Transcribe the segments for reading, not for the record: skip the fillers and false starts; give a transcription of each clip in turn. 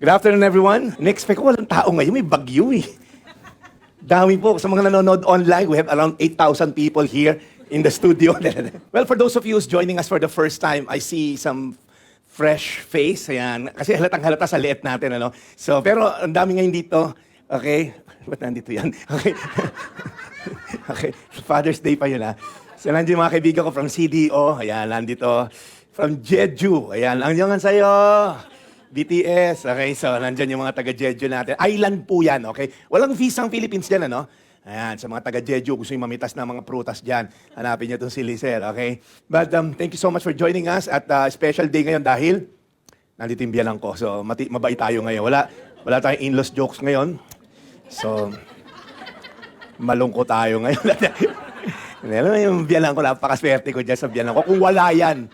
Good afternoon, everyone. Next ko walang tao ngayon, may bagyo eh. Dami po. Sa mga nanonood online, we have around 8,000 people here in the studio. Well, for those of you who's joining us for the first time, I see some fresh face. Ayan. Kasi halatang halata sa liit natin, ano? So, pero ang dami ngayon dito. Okay? Ba't nandito yan? Okay. Okay. Father's Day pa yun, ha? So, nandiyo mga kaibigan ko from CDO. Ayan, nandito. From Jeju. Ayan, ang diyan sa'yo. BTS, okay? So, nandyan yung mga taga-Jeju natin. Island po yan, okay? Walang visa ang Philippines dyan, ano? Ayan, sa mga taga-Jeju, gusto yung mamitas ng mga prutas dyan. Hanapin niyo itong si Lizer, okay? But thank you so much for joining us at special day ngayon dahil nandito yung biyanan ko. So, mabait tayo ngayon. Wala tayong in-laws jokes ngayon. So, malungkot tayo ngayon. Alam mo yung biyanan ko, napakaswerte ko dyan sa biyanan ko. Kung wala yan,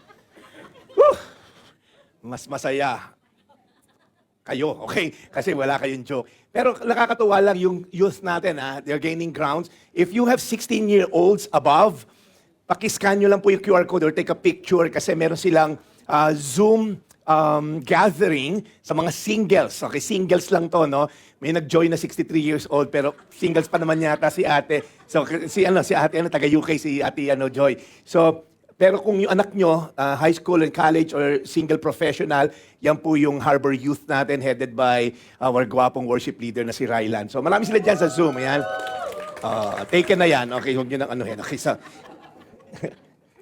mas masaya kayo, okay? Kasi wala kayong joke. Pero nakakatuwa lang yung youth natin, ha? They're gaining grounds. If you have 16-year-olds above, pakiscan nyo lang po yung QR code or take a picture kasi meron silang Zoom gathering sa mga singles. Okay, singles lang to, no? May nag-join na 63 years old pero singles pa naman yata si ate. So si ate taga UK si Ate Joy. So pero kung yung anak nyo, high school and college or single professional, yan po yung Harbor Youth natin headed by our gwapong worship leader na si Rylan. So marami sila dyan sa Zoom. Ayan. Taken na yan. Okay, huwag nyo nang anuhin. Okay, so,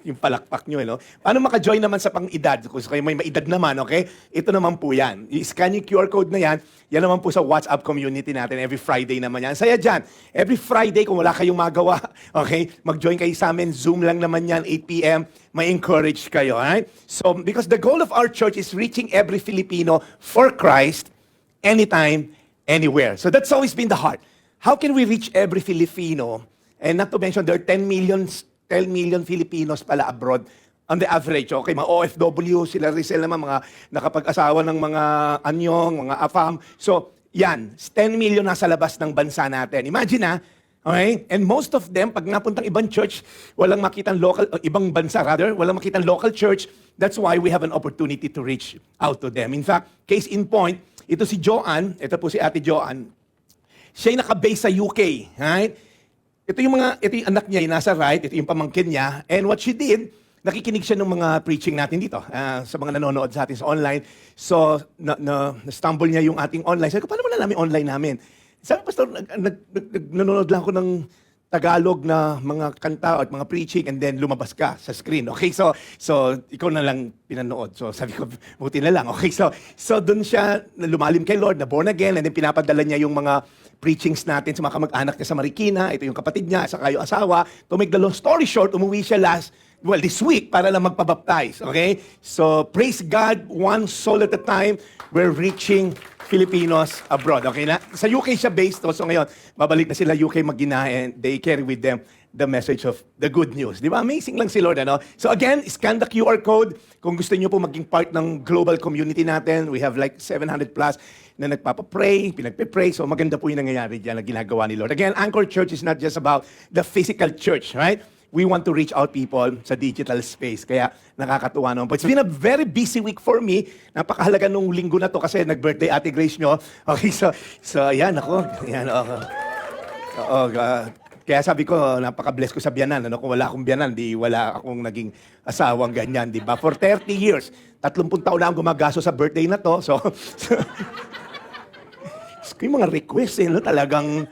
yung palakpak nyo, no? Paano maka-join naman sa pang-edad? Kung kayo may maedad naman, okay? Ito naman po yan. I-scan yung QR code na yan. Yan naman po sa WhatsApp community natin. Every Friday naman yan. Saya dyan. Every Friday, kung wala kayong magawa, okay? Mag-join kayo sa amin. Zoom lang naman yan, 8 p.m. May encourage kayo, alright? So, because the goal of our church is reaching every Filipino for Christ, anytime, anywhere. So that's always been the heart. How can we reach every Filipino? And not to mention, there are 10 million Filipinos pala abroad on the average. Okay, mga OFW, sila Rizal naman, mga nakapag-asawa ng mga anyong, mga AFAM. So, yan, 10 million nasa labas ng bansa natin. Imagine ha, okay? And most of them, pag napuntang ibang church, walang makitang local, ibang bansa rather, walang makitang local church. That's why we have an opportunity to reach out to them. In fact, case in point, ito si Joanne, ito po si Ate Joanne, siya ay naka-base sa UK, right? Ito yung anak niya, yung nasa right, ito yung pamangkin niya. And what she did, nakikinig siya ng mga preaching natin dito, sa mga nanonood sa atin sa online. So, na-stumble niya yung ating online. Sabi ko, paano mo nalaman online namin? Sabi ko, Pastor, nanonood lang ako ng Tagalog na mga kanta at mga preaching and then lumabas ka sa screen. Okay, so ikaw na lang pinanood. So sabi ko, buti na lang. Okay, so doon siya lumalim kay Lord, na born again, and then pinapadala niya yung mga preachings natin sa mga kamag-anak niya sa Marikina. Ito yung kapatid niya, saka yung asawa. To make the long story short, umuwi siya this week para lang magpabaptize. Okay? So, praise God, one soul at a time, we're reaching Filipinos abroad. Okay na? Sa UK siya based. So ngayon, babalik na sila UK mag-ina and they carry with them the message of the good news. Di ba? Amazing lang si Lord, ano? So again, scan the QR code. Kung gusto niyo po maging part ng global community natin, we have like 700 plus na nagpapapray, pinagpipray. So maganda po yung nangyayari dyan na ginagawa ni Lord. Again, Anchor Church is not just about the physical church, right? We want to reach out people sa digital space. Kaya nakakatuwa naman po. It's been a very busy week for me. Napakahalaga nung linggo na to kasi nag-birthday Ate Grace nyo. Okay, so yan ako. Yan, kaya sabi ko, napaka-bless ko sa biyanan. Ano, kung wala akong biyanan, di wala akong naging asawang ganyan, di ba? For 30 years, 30 taon na akong gumagaso sa birthday na to. So yung mga requests, no, talagang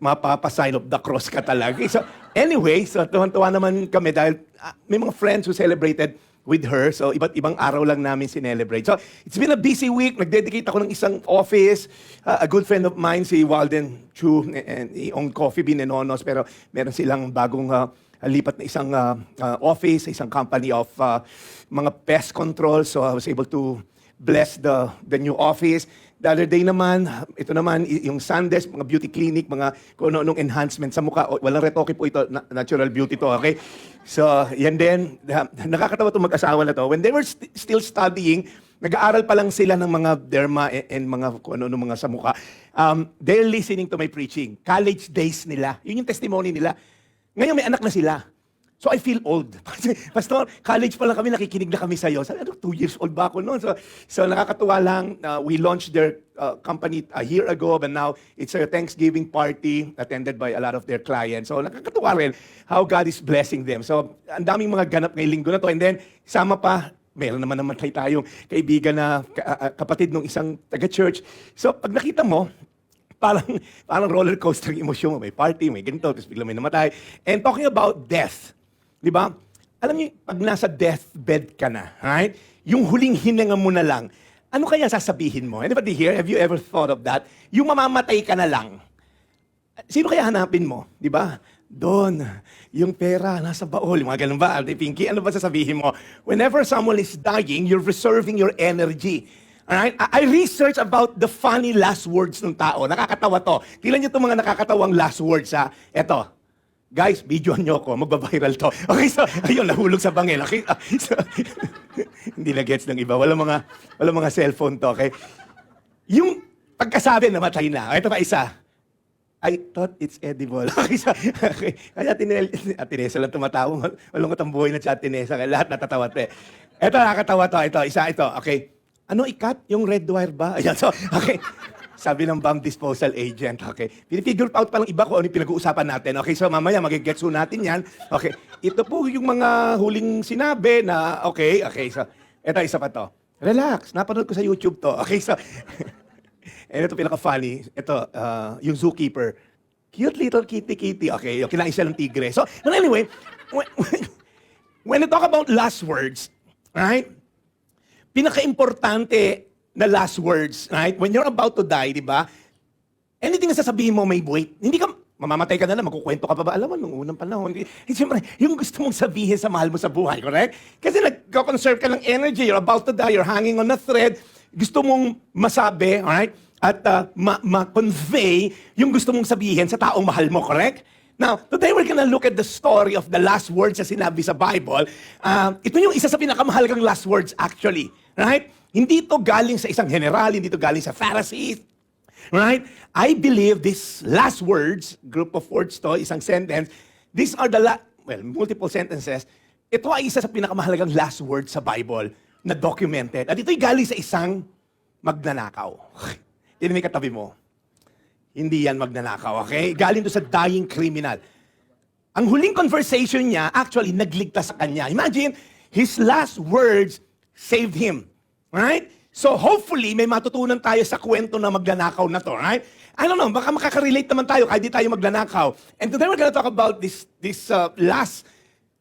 mapapa-sign of the cross ka talaga. So anyway, so tuwan-tuwa naman kami dahil may mga friends who celebrated with her. So iba't ibang araw lang namin sinelebrate. So it's been a busy week. Nag-dedicate ako ng isang office. A good friend of mine, si Walden Chu, and he owned Coffee Bean and Onos, pero meron silang bagong lipat na isang office, isang company of mga pest control. So I was able to bless the new office. The other day naman, ito naman, yung Sundays, mga beauty clinic, mga kung ano-anong enhancement sa mukha. Walang retoke po ito, natural beauty to, okay? So, yan din. Nakakatawa itong mag-asawa na to. When they were still studying, nag-aaral pa lang sila ng mga derma and mga kung ano-ano mga sa mukha. They're listening to my preaching. College days nila. Yun yung testimony nila. Ngayon may anak na sila. So I feel old. Pastor, college pa lang kami, nakikinig na kami sa'yo. Sabi, 2 years old ba ako noon? So nakakatuwa lang. We launched their company a year ago, but now it's a Thanksgiving party attended by a lot of their clients. So nakakatuwa rin how God is blessing them. So ang daming mga ganap ngayong linggo na to. And then, sama pa, meron naman tayong kaibigan na kapatid ng isang taga-church. So pag nakita mo, parang roller coaster yung emosyon mo. May party, may ganito, tapos bigla may namatay. And talking about death, di ba? Alam niyo, pag nasa deathbed ka na, right? Yung huling hininga mo na lang, ano kaya sasabihin mo? Anybody here, have you ever thought of that? Yung mamamatay ka na lang. Sino kaya hanapin mo? Di ba? Doon, yung pera, nasa baol, yung mga ganun ba? Pinky, ano ba sasabihin mo? Whenever someone is dying, you're reserving your energy. Alright? I researched about the funny last words ng tao. Nakakatawa to. Tingnan niyo itong mga nakakatawang last words, ha? Eto. Guys, videoan niyo ako. Magbabiral to. Okay, so, ayun, nahulog sa bangin. Okay? So, hindi na gets ng iba. Walang mga cellphone to, okay? Yung pagkasabi, namatay na. Ito pa isa. I thought it's edible. Okay, so, okay. Kaya Atinesa lang tumatawa. Walang ang buhay na si Atinesa. Kaya lahat natatawa. Ito, nakakatawa to. Ito. Okay. Ano ikat? Yung red wire ba? Ayan, so, okay. Sabi ng bomb disposal agent, okay. Pinifigure out pa lang iba kung ano yung pinag-uusapan natin. Okay, so mamaya magigets natin yan. Okay, ito po yung mga huling sinabi na, okay, so, ito isa pa to. Relax, napanood ko sa YouTube to. Okay, so, and ito pinaka-funny. Ito, yung zookeeper. Cute little kitty. Okay, yung kinain siya ng tigre. So, but anyway, when you talk about last words, right? Pinaka-importante na last words, right? When you're about to die, di ba? Anything na sasabihin mo may weight. Hindi ka, mamamatay ka na lang, magkukwento ka pa ba? Alam mo, nung unang panahon, siyempre, yung gusto mong sabihin sa mahal mo sa buhay, correct? Kasi nag-conserve ka ng energy, you're about to die, you're hanging on a thread, gusto mong masabi, alright? At ma-convey yung gusto mong sabihin sa taong mahal mo, correct? Now, today we're gonna look at the story of the last words na sinabi sa Bible. Ito yung isa sa pinakamahalagang last words actually. Right? Hindi ito galing sa isang general, hindi ito galing sa Pharisees. Right? I believe these last words, group of words to, isang sentence, these are the multiple sentences. Ito ay isa sa pinakamahalagang last words sa Bible na documented. At ito'y galing sa isang magnanakaw. Yan may katabi mo. Hindi yan magnanakaw, okay? Galing to sa dying criminal. Ang huling conversation niya, actually, nagligtas sa kanya. Imagine, his last words saved him. Right? So hopefully, may matutunan tayo sa kwento na magnanakaw na to, right? I don't know, baka makaka-relate naman tayo kahit di tayo magnanakaw. And today we're gonna talk about this last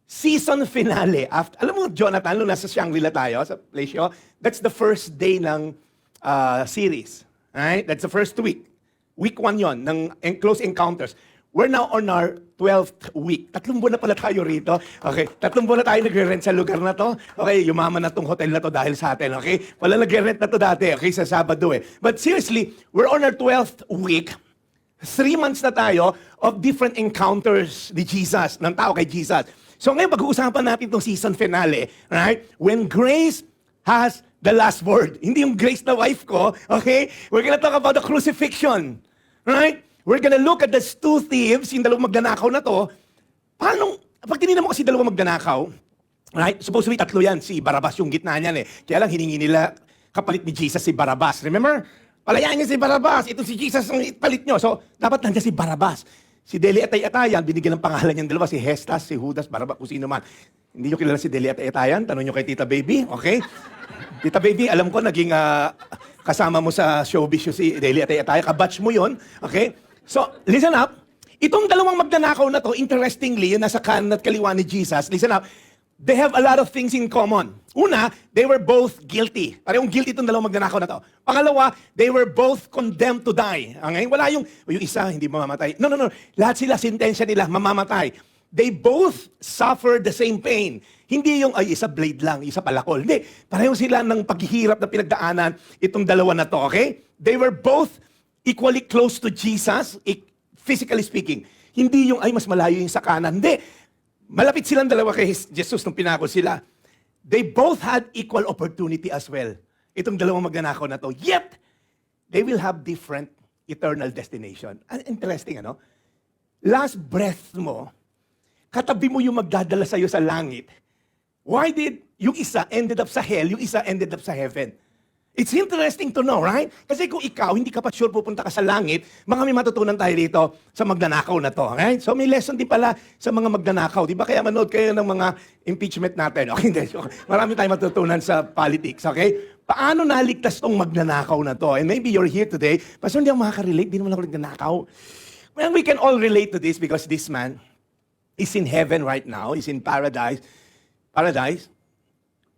season finale. Alam mo, Jonathan, nung nasa Shangri-La tayo, sa place yun, that's the first day ng series. Right? That's the first week. Week 1 yon ng Close Encounters. We're now on our 12th week. 3 buwan na pala tayo rito. Okay, 3 buwan na tayo nagre-rent sa lugar na to. Okay, yumaman na tong hotel na to dahil sa atin. Okay, wala nagre-rent na to dati. Okay, sa Sabado eh. But seriously, we're on our 12th week. 3 months na tayo of different encounters ni Jesus, ng tao kay Jesus. So ngayon, pag-uusapan natin itong season finale, right? When grace has the last word. Hindi yung grace na wife ko, okay? We're gonna talk about the crucifixion, right? We're gonna look at the 2 thieves, yung dalawang magnanakaw na to. Paano, pag tinignan mo kasi dalawang magnanakaw, right? Supposed to be 3 yan. Si Barabas yung gitna niyan eh. Kaya lang hiningi nila kapalit ni Jesus si Barabas. Remember? Palayaan niya si Barabas. Ito si Jesus ang palit nyo. So, dapat nandiyan si Barabas. Si Deli Atay-Atayan, binigyan ng pangalan niyang dalawa. Si Hestas, si Judas, Barabas, kung sino man. Hindi nyo kilala si Deli Atay-Atayan? Tanong nyo kay Tita Baby, okay? Tita Baby, alam ko naging kasama mo sa showbiz yung si Deli Atay-Atayan. Kabatch mo yon, okay? So, listen up. Itong dalawang magnanakaw na to, interestingly, yung nasa kanan at kaliwa ni Jesus, listen up, they have a lot of things in common. Una, they were both guilty. Parehong guilty itong dalawang magnanakaw na to. Pangalawa, they were both condemned to die. Okay? Wala yung isa, hindi mamamatay. No. Lahat sila, sentensya nila, mamamatay. They both suffered the same pain. Hindi yung, isa blade lang, isa palakol. Hindi. Parehong sila ng paghihirap na pinagdaanan itong dalawa na to, okay? They were both equally close to Jesus, physically speaking. Hindi yung, mas malayo yung sa kanan. Hindi. Malapit silang dalawa kay Jesus nung pinako sila. They both had equal opportunity as well. Itong dalawang magnanakaw na to. Yet, they will have different eternal destination. Interesting, ano? Last breath mo, katabi mo yung magdadala sa'yo sa langit. Why did yung isa ended up sa hell, yung isa ended up sa heaven? It's interesting to know, right? Kasi kung ikaw, hindi ka pa sure pupunta ka sa langit, may matutunan tayo dito sa magnanakaw na to, right? So may lesson din pala sa mga magnanakaw. Di ba kaya manood kayo ng mga impeachment natin? Okay, hindi. Marami tayong matutunan sa politics, okay? Paano naligtas tong magnanakaw na to? And maybe you're here today, Pastor, hindi ako makaka-relate, di naman ako nagnanakaw. Well, we can all relate to this because this man is in heaven right now, is in paradise,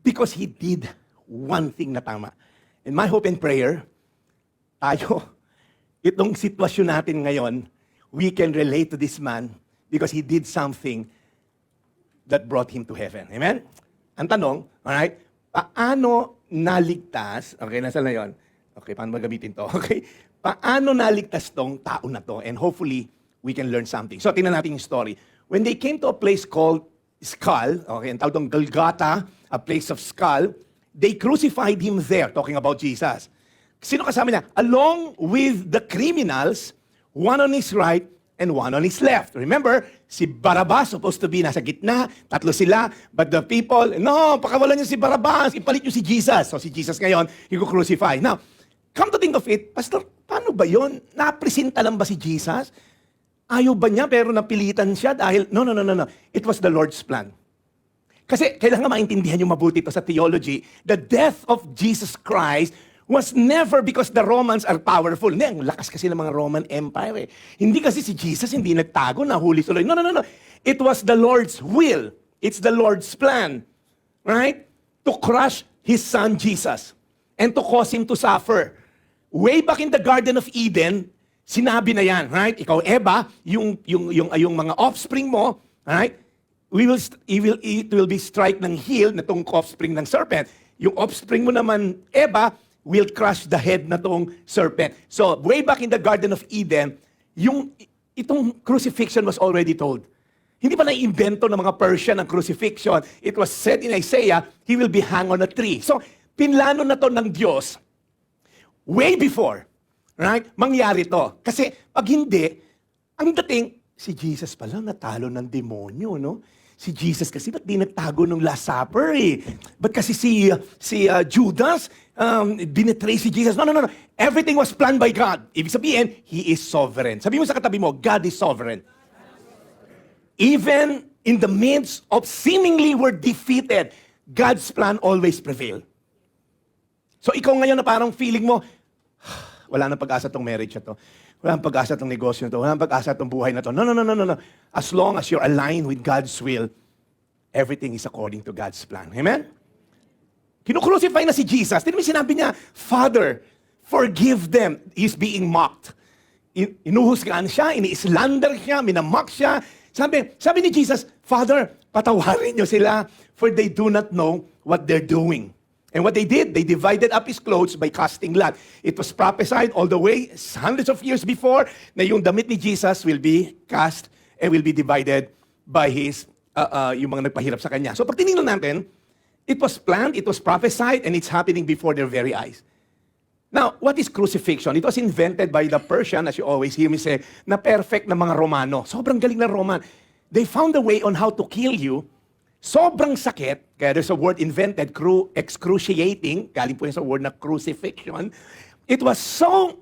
because he did one thing na tama. And my hope and prayer, itong sitwasyon natin ngayon, we can relate to this man because he did something that brought him to heaven. Amen? Ang tanong, alright, paano naligtas, okay, nasa na yun? Okay, paano magamitin to? Okay, paano naligtas tong tao na to? And hopefully, we can learn something. So, tingnan natin yung story. When they came to a place called Skull, okay, ang tawag tong Golgotha, a place of skull, they crucified him there, talking about Jesus. Sino kasama niya? Along with the criminals, one on his right and one on his left. Remember, si Barabbas supposed to be nasa gitna, tatlo sila, but the people, no, pakawalan niyo si Barabbas, ipalit niyo si Jesus. So si Jesus ngayon, i-crucify. Now, come to think of it, Pastor, paano ba yun? Napresenta lang ba si Jesus? Ayaw ba niya pero napilitan siya dahil, no. It was the Lord's plan. Kasi kailangan maintindihan yung mabuti ito sa theology. The death of Jesus Christ was never because the Romans are powerful. Hindi, ang lakas kasi ng mga Roman Empire. Hindi kasi si Jesus hindi nagtago, nahuli tuloy. No. It was the Lord's will. It's the Lord's plan. Right? To crush His Son Jesus. And to cause Him to suffer. Way back in the Garden of Eden, sinabi na yan. Right? Ikaw, Eva, yung mga offspring mo, right? It will be strike ng heel na tong offspring ng serpent. Yung offspring mo naman, Eva, will crush the head na tong serpent. So, way back in the Garden of Eden, itong crucifixion was already told. Hindi pa na-invento ng mga Persian ang crucifixion. It was said in Isaiah, He will be hung on a tree. So, pinlano na to ng Diyos way before, right? Mangyari to. Kasi pag hindi, ang dating, si Jesus pala natalo ng demonyo, no? Si Jesus kasi, ba't di nagtago nung Last Supper eh? Ba't kasi si Judas, binetray si Jesus? No. Everything was planned by God. Ibig sabihin, He is sovereign. Sabi mo sa katabi mo, God is sovereign. Even in the midst of seemingly we're defeated, God's plan always prevail. So ikaw ngayon na parang feeling mo, wala nang pag-asa tong marriage na to. Wala nang pag-asa tong negosyo na to. Wala nang pag-asa tong buhay na to. No. As long as you're aligned with God's will, everything is according to God's plan. Amen? Kinukrucify na si Jesus. Tignan mo sinabi niya, Father, forgive them. He's being mocked. Inuhusgahan siya, ini-slander siya, minamock siya. Sabi ni Jesus, Father, patawarin niyo sila, for they do not know what they're doing. And what they did, they divided up His clothes by casting lot. It was prophesied all the way, hundreds of years before, na yung damit ni Jesus will be cast and will be divided by yung mga nagpahirap sa Kanya. So pag tinignan natin, it was planned, it was prophesied, and it's happening before their very eyes. Now, what is crucifixion? It was invented by the Persian, as you always hear me say, na perfect na mga Romano. Sobrang galing na Roman. They found a way on how to kill you. Sobrang sakit, kaya there's a word invented, excruciating, galing po yun sa word na crucifixion. It was so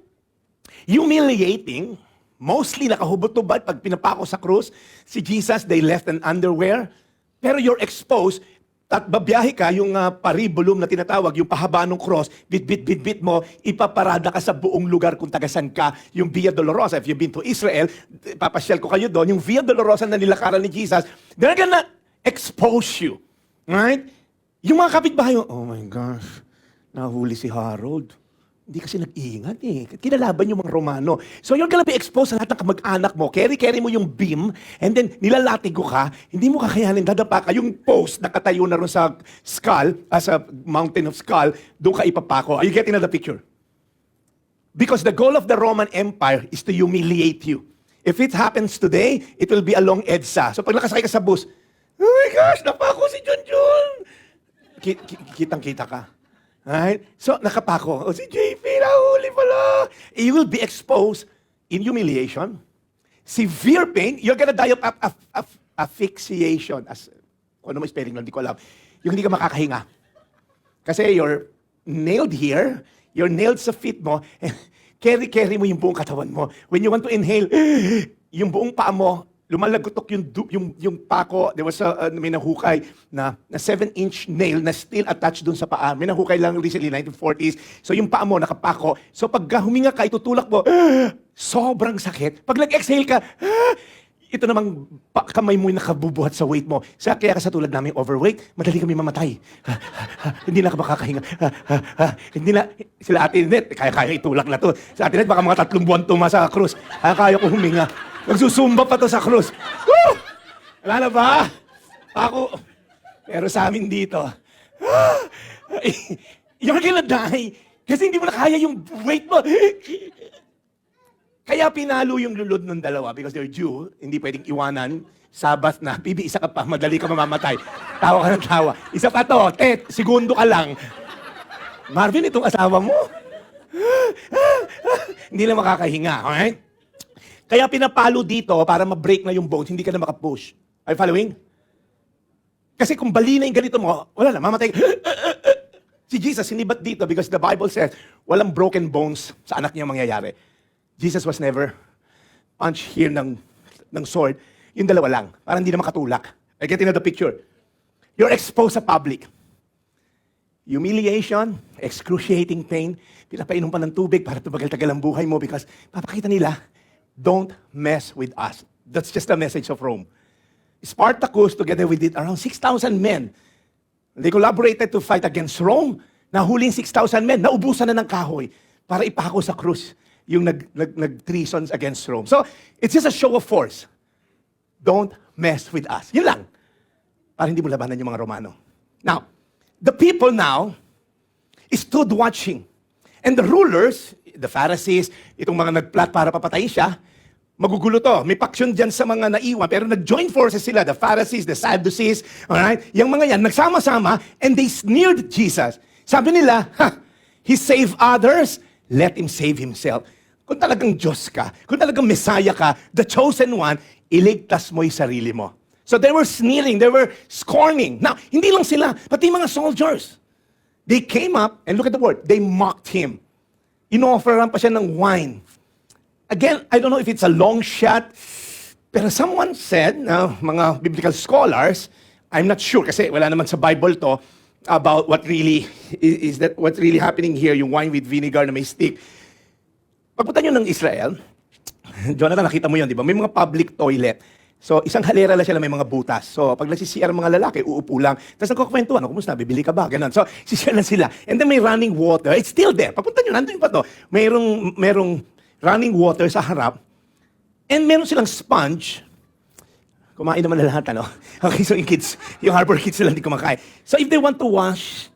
humiliating, mostly nakahubot-tubad, pag pinapako sa krus, si Jesus, they left an underwear, pero you're exposed, at babiyahe ka, yung paribulum na tinatawag, yung pahaba ng cross, bit mo, ipaparada ka sa buong lugar kung tagasan ka, yung Via Dolorosa. If you've been to Israel, papasyal ko kayo doon, yung Via Dolorosa na nilakaran ni Jesus, they're gonna expose you. Right? Yung mga kapitbahay, oh my gosh, nahuli si Harold. Hindi kasi nag-iingat eh. Kinalaban yung mga Romano. So you're gonna be exposed sa lahat ng kamag-anak mo. Carry mo yung beam, and then nilalatigo ka, hindi mo kakayanin, dadapa ka, yung post nakatayo na ron sa skull, sa mountain of skull, doon ka ipapako. Are you getting the picture? Because the goal of the Roman Empire is to humiliate you. If it happens today, it will be along EDSA. So pag nakasakay ka sa bus, oh my gosh, napako si Junjun! Kitang-kita ka. Right? So, nakapako. O si JP, nahuli pala. You will be exposed in humiliation, severe pain. You're gonna die of asphyxiation. Kung ano mo spelling lang, hindi ko alam. Yung hindi ka makakahinga. Kasi you're nailed here, you're nailed sa feet mo, carry mo yung buong katawan mo. When you want to inhale, yung buong paa mo, lumalagotok yung pako. There was may nahukay na 7-inch nail na still attached dun sa paa. May nahukay lang recently, 1940s. So yung paa mo nakapako. So pag huminga ka, itutulak mo, sobrang sakit. Pag nag-exhale ka, ito namang kamay mo yung nakabubuhat sa weight mo. Kaya ka sa tulad namin overweight, madali kami mamatay. Hindi na ka makakahinga. Hindi na, sila Ate Net, kaya itulak na to. Sa Ate Net, baka mga 3 buwan tuma sa krus. Kaya ko huminga. Nagsusumba pa to sa krus. Woo! Wala na ba? Ako, pero sa amin dito, you're gonna die. Kasi hindi mo na kaya yung weight mo. Kaya pinalo yung lulod ng dalawa because they're Jew, hindi pwedeng iwanan. Sabat na, Bibi, isa ka pa, madali ka mamamatay. Tawa ka ng tawa. Isa pa to, segundo ka lang. Marvin, itong asawa mo. Hindi na makakahinga, alright? Kaya pinapalo dito para ma-break na yung bones, hindi ka na makapush. Are you following? Kasi kung bali na yung ganito mo, wala na, mamatay. Si Jesus, sinibat dito because the Bible says, walang broken bones sa anak niya mangyayari. Jesus was never punched here ng sword. Yung dalawa lang, para hindi na makatulak. I get into the picture. You're exposed sa public. Humiliation, excruciating pain, pinapainom pa ng tubig para tumagal-tagal ang buhay mo because papakita nila, don't mess with us. That's just the message of Rome. Spartacus, together with it, around 6,000 men. They collaborated to fight against Rome. Nahuling 6,000 men, naubusan na ng kahoy para ipako sa krus yung nag-treasons against Rome. So, it's just a show of force. Don't mess with us. Yun lang. Para hindi mo labanan yung mga Romano. Now, the people now stood watching. And the rulers, the Pharisees, itong mga nagplot para papatayin siya, magugulo to. May paksyon dyan sa mga naiwan, pero nag-join forces sila, the Pharisees, the Sadducees, alright? Yung mga yan, nagsama-sama, and they sneered Jesus. Sabi nila, he saved others, let him save himself. Kung talagang Diyos ka, kung talagang Messiah ka, the chosen one, iligtas mo yung sarili mo. So they were sneering, they were scorning. Now, hindi lang sila, pati mga soldiers. They came up, and look at the word, they mocked him. Inofferan pa siya ng wine. Again, I don't know if it's a long shot, pero someone said, mga biblical scholars, I'm not sure, kasi wala naman sa Bible to, about what really is that what's really happening here, yung wine with vinegar na may stick. Pagpunta nyo ng Israel, Jonathan, nakita mo yun, di ba? May mga public toilet. So, isang halera lang siya na may mga butas. So, pag nagsisiyar ang mga lalaki, uupo lang. Tapos nagkukwentuhan, kumusta, bibili ka ba? Ganon. So, sisiyar lang sila. And then may running water. It's still there. Pagpunta nyo, nandun pa to. Merong running water sa harap. And meron silang sponge. Kumain naman na lahat, ano? Okay, so yung Harbor Kids sila hindi kumakain. So if they want to wash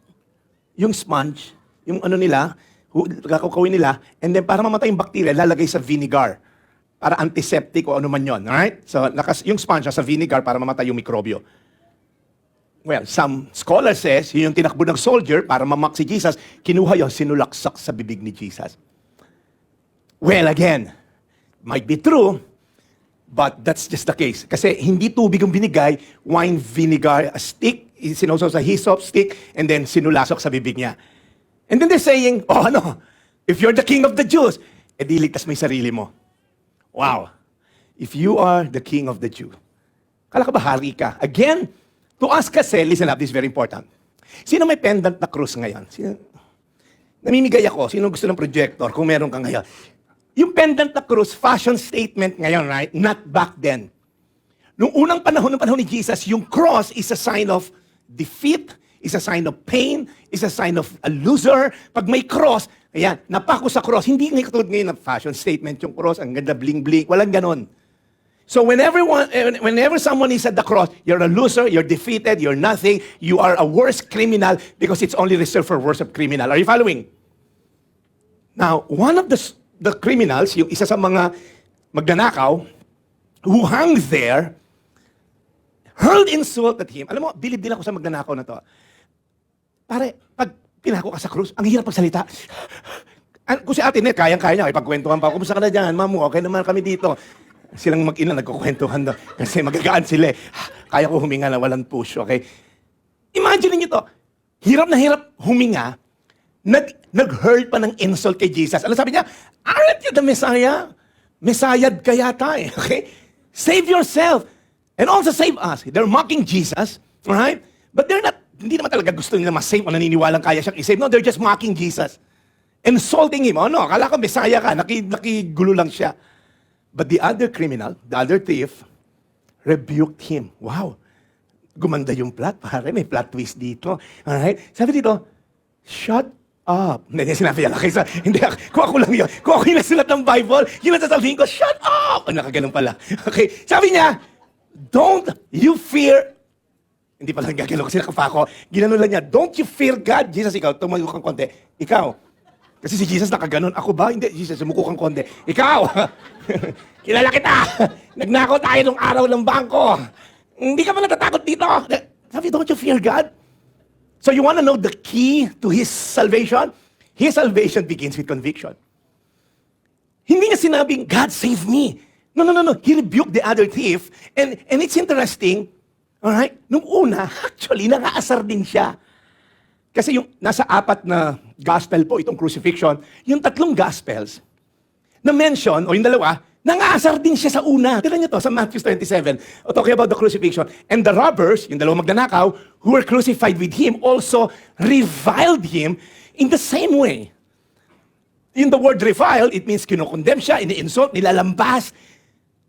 yung sponge, yung ano nila, kakawin nila, and then para mamatay yung bacteria, lalagay sa vinegar. Para antiseptic o ano man yun, alright? So yung sponge sa vinegar para mamatay yung mikrobyo. Well, some scholar says, yun yung tinakbo ng soldier para mamak si Jesus, kinuha yun, sinulaksak sa bibig ni Jesus. Well, again, might be true, but that's just the case. Kasi hindi tubig ang binigay, wine vinegar, a stick, sinawsaw sa hyssop stick, and then sinulasok sa bibig niya. And then they're saying, oh ano, if you're the king of the Jews, edi ligtas mo yung sarili mo. Wow. If you are the king of the Jew, kala ka ba hari ka? Again, to us kasi, listen up, this is very important. Sino may pendant na krus ngayon? Namimigay ako, sino gusto ng projector kung meron ka ngayon? Yung pendant na krus, fashion statement ngayon, right? Not back then. Noong unang panahon ni Jesus, yung cross is a sign of defeat, is a sign of pain, is a sign of a loser. Pag may cross, ayan, napako sa cross. Hindi nga katulad ngayon na fashion statement yung cross, ang ganda bling-bling, walang ganon. So whenever someone is at the cross, you're a loser, you're defeated, you're nothing, you are a worse criminal because it's only reserved for worship criminal. Are you following? Now, one of the criminals, yung isa sa mga magnanakaw, who hung there, hurled insult at him. Alam mo, bilib din ako sa magnanakaw na to. Pare, pag pinako ka sa krus, ang hirap pagsalita. Kung si Ate Net, kayang-kaya niya, ipagkwentuhan pa, kumusta ka na dyan, mamu, okay naman kami dito. silang mag-ina nagkukwentuhan daw. Kasi magagaan sila eh. Kaya ko huminga na walang push, okay? Imagine niyo to. Hirap na hirap huminga. Nag-hurl pa ng insult kay Jesus. Ano sabi niya? Aren't you the Messiah? Messiah ka yata eh, okay? Save yourself. And also save us. They're mocking Jesus, right? But they're not, hindi naman talaga gusto nila ma-save o naniniwalang kaya siyang i-save. No, they're just mocking Jesus. Insulting him. Oh no, akala ko Messiah ka. Nakigulo lang siya. But the other criminal, the other thief, rebuked him. Wow. Gumanda yung plot, pare. May plot twist dito. Alright? Sabi dito, shut up. Hindi, sinabi niya. Okay, hindi, kung ako lang yun. Kung ako yung nagsulat ng Bible, yun ang sasabihin ko, shut up! Nakaganon pala. Okay, sabi niya, don't you fear, hindi pala gagano kasi nakapa ako, ginano lang niya, don't you fear God? Jesus, ikaw, tumayo kang konti. Ikaw. Kasi si Jesus nakaganon. Ako ba? Hindi, Jesus, sumuko kang konti. Ikaw! Kilala kita! Nagnakaw tayo nung araw ng bangko. Hindi ka ba natatakot dito? Sabi, don't you fear God? So you want to know the key to His salvation? His salvation begins with conviction. Hindi niya sinabing, God save me. No. He rebuked the other thief. And it's interesting, alright, nung una, actually, nangaasar din siya. Kasi yung nasa 4 na gospel po, itong crucifixion, yung 3 gospels, na mention, o yung 2, nangaasar din siya sa una. Tignan niyo to, sa Matthew 27, talking about the crucifixion. And the robbers, yung 2 magnanakaw, who were crucified with Him, also reviled Him in the same way. In the word revile, it means kinukondem siya, ini-insult, nilalambas.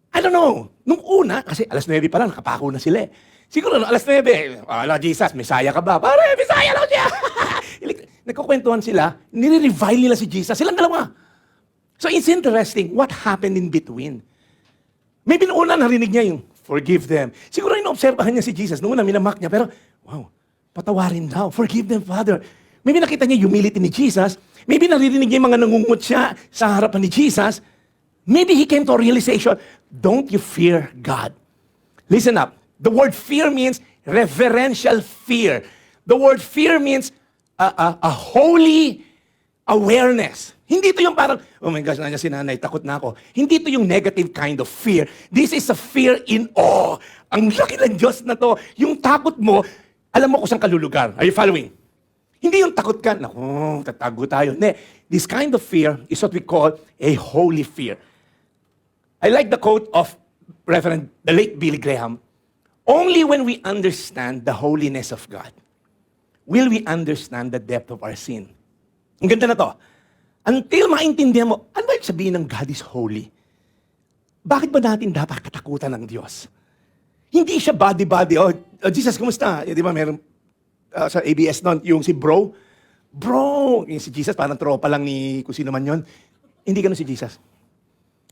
I don't know. Nung una, kasi alas 9 pa lang, nakapako na sila eh. Siguro, alas 9, Jesus, Messiah ka ba? Pare, Messiah lang siya! Nagkukwentuhan sila, nire-revile nila si Jesus. Silang 2. So it's interesting what happened in between. Maybe noong una narinig niya yung, forgive them. Siguro inoobserbahan niya si Jesus. Noong una minamak niya, pero, wow, patawarin daw. Forgive them, Father. Maybe nakita niya yung humility ni Jesus. Maybe naririnig niya yung mga nangungut siya sa harapan ni Jesus. Maybe he came to a realization, don't you fear God? Listen up. The word fear means reverential fear. The word fear means a holy awareness. Hindi ito yung parang, oh my gosh, nandiyan si nanay, takot na ako. Hindi ito yung negative kind of fear. This is a fear in awe. Ang laki ng Diyos na to. Yung takot mo, alam mo kung saan kalulugar. Are you following? Hindi yung takot ka, naku, tatago tayo. Hindi. This kind of fear is what we call a holy fear. I like the quote of the late Billy Graham. Only when we understand the holiness of God will we understand the depth of our sin. Ang ganda na to. Until maintindihan mo, ano ba yung sabihin ng God is holy? Bakit ba natin dapat katakutan ng Diyos? Hindi siya body-body. Oh, Jesus, kumusta? Di ba meron sa ABS noon, yung si Bro? Bro! Yung si Jesus, parang tropa lang ni kung sino man yun. Hindi ganun si Jesus.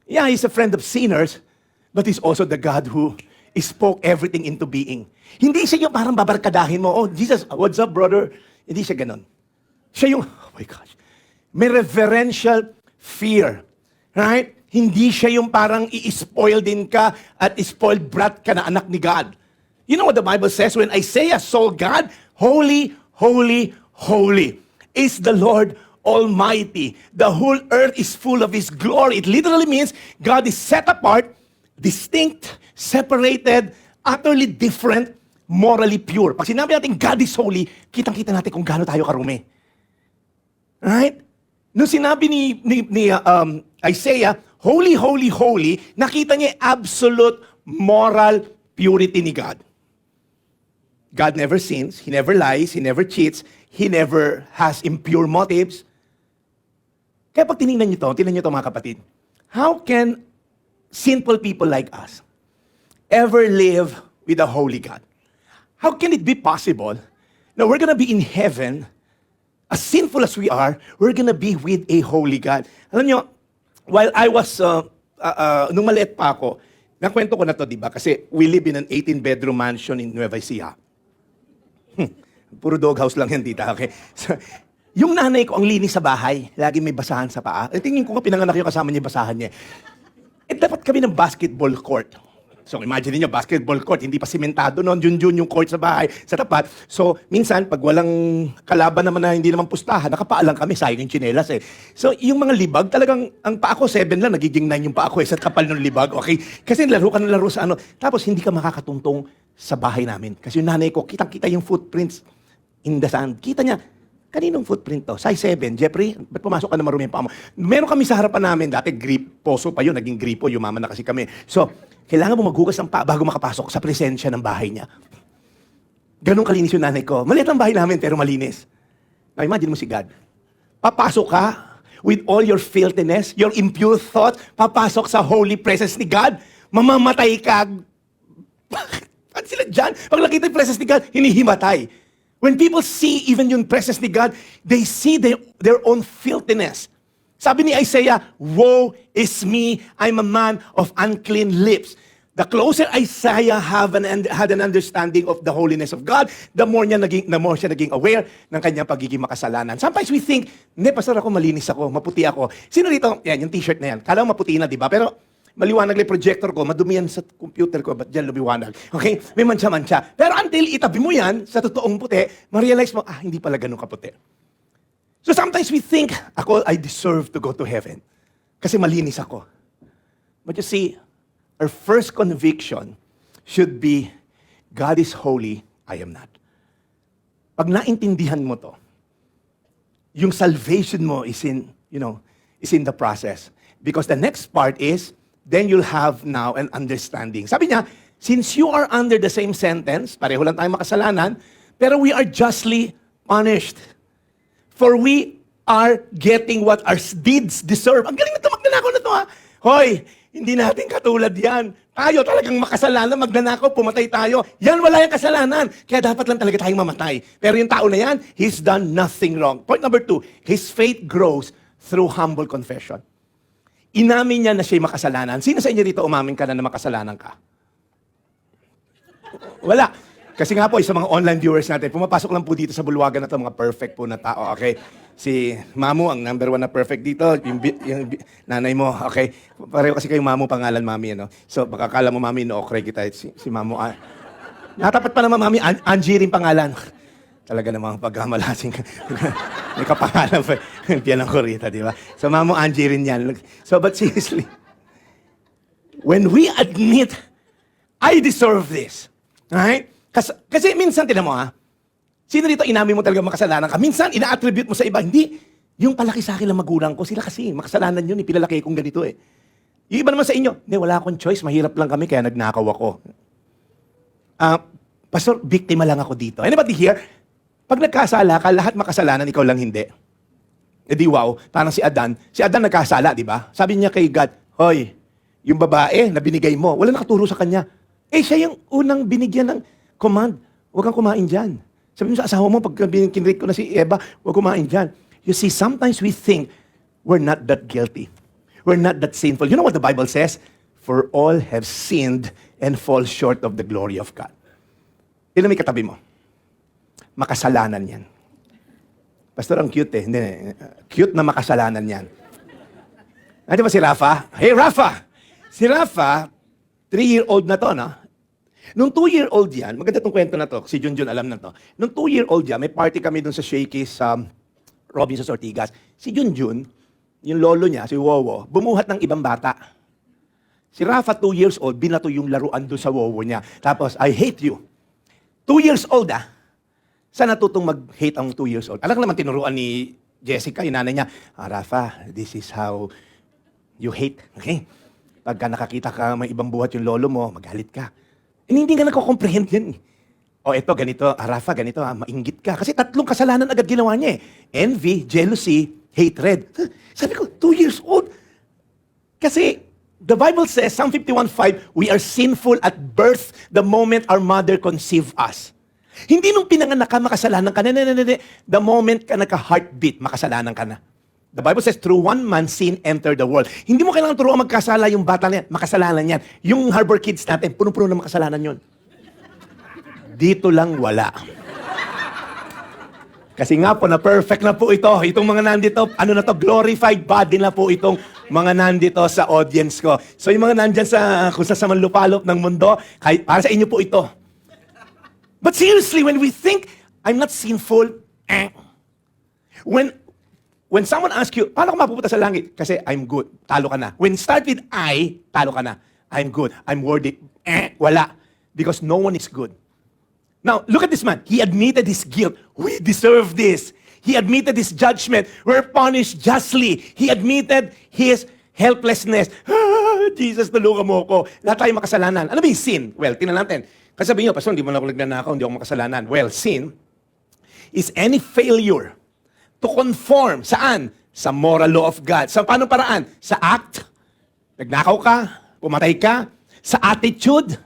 Yeah, He's a friend of sinners, but He's also the God who spoke everything into being. Hindi siya yung parang babarkadahin mo, oh, Jesus, what's up, brother? Hindi siya ganun. Siya yung, oh my gosh, may reverential fear. Right? Hindi siya yung parang i-spoil din ka at spoiled brat ka na anak ni God. You know what the Bible says? When Isaiah saw God, holy, holy, holy is the Lord Almighty. The whole earth is full of His glory. It literally means God is set apart, distinct, separated, utterly different, morally pure. Pag sinabi natin God is holy, kitang-kita natin kung gaano tayo karumi. Right? Nung sinabi ni Isaiah, holy, holy, holy, nakita niya absolute moral purity ni God. God never sins, He never lies, He never cheats, He never has impure motives. Kaya pag tinignan niyo to mga kapatid, how can sinful people like us ever live with a holy God? How can it be possible na we're gonna be in heaven, as sinful as we are, we're gonna be with a holy God? Alam nyo, while I was, nung maliit pa ako, nakwento ko na to, di ba? Kasi we live in an 18-bedroom mansion in Nueva Ecija. Puro doghouse lang yan, tita. Okay? So, yung nanay ko, ang linis sa bahay, lagi may basahan sa paa. Tingin ko pinanganak yung kasama niya, basahan niya. Dapat kami ng basketball court. So imagine niyo basketball court, hindi pa simentado noon, yun yung court sa bahay, sa tapat. So minsan, pag walang kalaban naman na hindi naman pustahan, nakapaalang kami, sayang yung tsinelas eh. So yung mga libag, talagang ang paa ko 7 lang, nagiging 9 yung paa ko sa kapal ng libag, okay? Kasi laro ka ng laro sa ano. Tapos hindi ka makakatungtong sa bahay namin. Kasi yung nanay ko, kitang-kita yung footprints in the sand. Kita niya, kaninong footprint to? Size 7. Jeffrey, ba't pumasok ka na marumi yung paa mo? Meron kami sa harapan namin, dati poso pa yun, naging gripo, yumaman na kasi kami. So, kailangan mo maghugas ng paa bago makapasok sa presensya ng bahay niya. Ganun kalinis yung nanay ko. Maliit ang bahay namin, pero malinis. Now, imagine mo si God. Papasok ka with all your filthiness, your impure thoughts, papasok sa holy presence ni God, mamamatay ka. Bakit sila dyan? Pag nakita yung presence ni God, hinihimatay. When people see even yung presence ni God, they see their own filthiness. Sabi ni Isaiah, "Woe is me, I'm a man of unclean lips." The closer Isaiah had an understanding of the holiness of God, the more siya naging aware ng kanyang pagiging makasalanan. Sometimes we think, hindi, pastor ako, malinis ako, maputi ako. Sino rito? Yan, yung t-shirt na yan. Kala mo maputi na, di ba? Pero maliwanag lang projector ko, madumi yan sa computer ko, ba't dyan lumiwanag? Okay? May mancha-mancha. Pero until itabi mo yan sa totoong puti, ma-realize mo, hindi pala ganun kaputi. So sometimes we think, I deserve to go to heaven. Kasi malinis ako. But you see, our first conviction should be, God is holy, I am not. Pag naintindihan mo to, yung salvation mo is in the process. Because the next part is, then you'll have now an understanding. Sabi niya, since you are under the same sentence, pareho lang tayong makasalanan, pero we are justly punished. For we are getting what our deeds deserve. Ang galing na ito, magnanakaw na ito ha. Hoy, hindi natin katulad yan. Tayo talagang makasalanan, magnanakaw, pumatay tayo. Yan, wala yung kasalanan. Kaya dapat lang talaga tayong mamatay. Pero yung tao na yan, he's done nothing wrong. Point number 2, his faith grows through humble confession. Inamin niya na siya'y makasalanan. Sino sa inyo dito umamin ka na makasalanan ka? Wala. Kasi nga po, sa mga online viewers natin, pumapasok lang po dito sa bulwagan na to, mga perfect po na tao, okay? Si Mamu, ang number 1 na perfect dito, yung nanay mo, okay? Pareho kasi kayong Mamu, pangalan Mami, ano? So, baka kala mo, Mami, no-okray kita, si Mamu. Natapat pa naman, Mami, Angie rin pangalan. Talaga namang pagkamalasing. May kapangalan pa, piyanang Corita, di ba? So, Mamu, Angie rin yan. So, but seriously, when we admit, I deserve this, right? Kasi minsan, tinan mo sino dito inamin mo talaga makasalanan ka? Minsan, ina-attribute mo sa iba. Hindi, yung palaki sa akin lang magulang ko, sila kasi, makasalanan yun, pinalaki kong ganito eh. Yung iba naman sa inyo, hindi, wala akong choice, mahirap lang kami, kaya nagnakaw ako. Pastor, biktima lang ako dito. Anybody here? Pag nagkasala ka, lahat makasalanan, ikaw lang hindi. E di wow, parang si Adan nagkasala, di ba? Sabi niya kay God, hoy, yung babae na binigay mo, wala nakaturo sa kanya. Siya yung unang binigyan ng command, huwag kang kumain dyan. Sabi mo sa asawa mo, pag kinrate ko na si Eva, huwag kumain dyan. You see, sometimes we think we're not that guilty. We're not that sinful. You know what the Bible says? For all have sinned and fall short of the glory of God. Yun may katabi mo. Makasalanan yan. Pastor, ang cute eh. Hindi, cute na makasalanan yan. Nandiyan ba si Rafa? Hey, Rafa! Si Rafa, 3-year-old na to, no? Nung 2-year-old yan, maganda tong kwento na to, si Junjun alam na to. Nung 2-year-old yan, may party kami dun sa Shakey's Robinson's Ortigas. Si Junjun, yung lolo niya, si Wowo, bumuhat ng ibang bata. Si Rafa, 2 years old, binato yung laruan dun sa Wowo niya. Tapos, I hate you. 2 years old Saan natutong mag-hate ang 2 years old? Alam naman tinuruan ni Jessica, yung nanay niya, Rafa, this is how you hate. Okay? Pagka nakakita ka may ibang buhat yung lolo mo, magalit ka. Hindi ka nako-comprehend yan. Eto, ganito, Rafa, ganito, mainggit ka. Kasi 3 kasalanan agad ginawa niya eh. Envy, jealousy, hatred. Sabi ko, 2 years old. Kasi, the Bible says, Psalm 51:5, we are sinful at birth the moment our mother conceived us. Hindi nung pinanganak ka, makasalanan ka. The moment ka nagka-heartbeat, makasalanan ka na. The Bible says, through one man, sin entered the world. Hindi mo kailangan turuan magkasala yung bata na yan. Makasalanan yan. Yung Harbor Kids natin, punong-puno na makasalanan yun. Dito lang wala. Kasi nga po, na perfect na po ito. Itong mga nandito, glorified body na po itong mga nandito sa audience ko. So yung mga nandyan sa kung sa man lupalop ng mundo, para sa inyo po ito. But seriously, when we think, I'm not sinful, when someone asks you, paano ka mapupunta sa langit? Kasi I'm good, talo ka na. When start with I, talo ka na. I'm good, I'm worthy, wala. Because no one is good. Now, look at this man. He admitted his guilt. We deserve this. He admitted his judgment. We're punished justly. He admitted his helplessness. Jesus, tulungan mo ako. Lahat tayo makasalanan. Ano ba yung sin? Well, tingnan natin. Kasi sabihin nyo, Pastor, hindi mo na ako nagnanakaw, hindi ako makasalanan. Well, sin is any failure to conform. Saan? Sa moral law of God. Sa paano paraan? Sa act. Nagnakaw ka, pumatay ka. Sa attitude.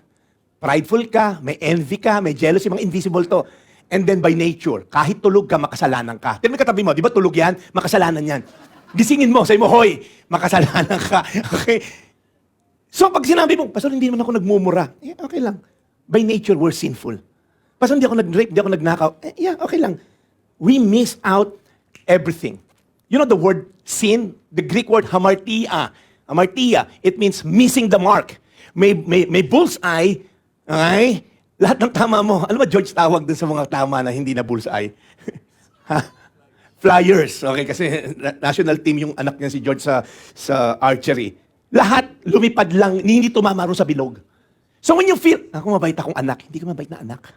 Prideful ka, may envy ka, may jealousy, mga invisible to. And then by nature, kahit tulog ka, makasalanan ka. Tignan mo katabi mo, di ba tulog yan? Makasalanan yan. Gisingin mo, sabi mo, hoy, makasalanan ka. Okay? So pag sinabi mo, Pastor, hindi naman ako nagmumura. Okay lang. By nature, we're sinful. Pastor, hindi ako nag-rape, hindi ako nagnakaw. Okay lang. We miss out everything. You know the word sin? The Greek word hamartia. Hamartia, it means missing the mark. May bullseye. Okay? Lahat ng tama mo. Ano ba George tawag dun sa mga tama na hindi na bullseye? Flyers. Okay, kasi national team yung anak niya si George sa archery. Lahat lumipad lang, hindi tumama ron sa bilog. So when you feel, ako mabait akong anak, hindi ka mabait na anak.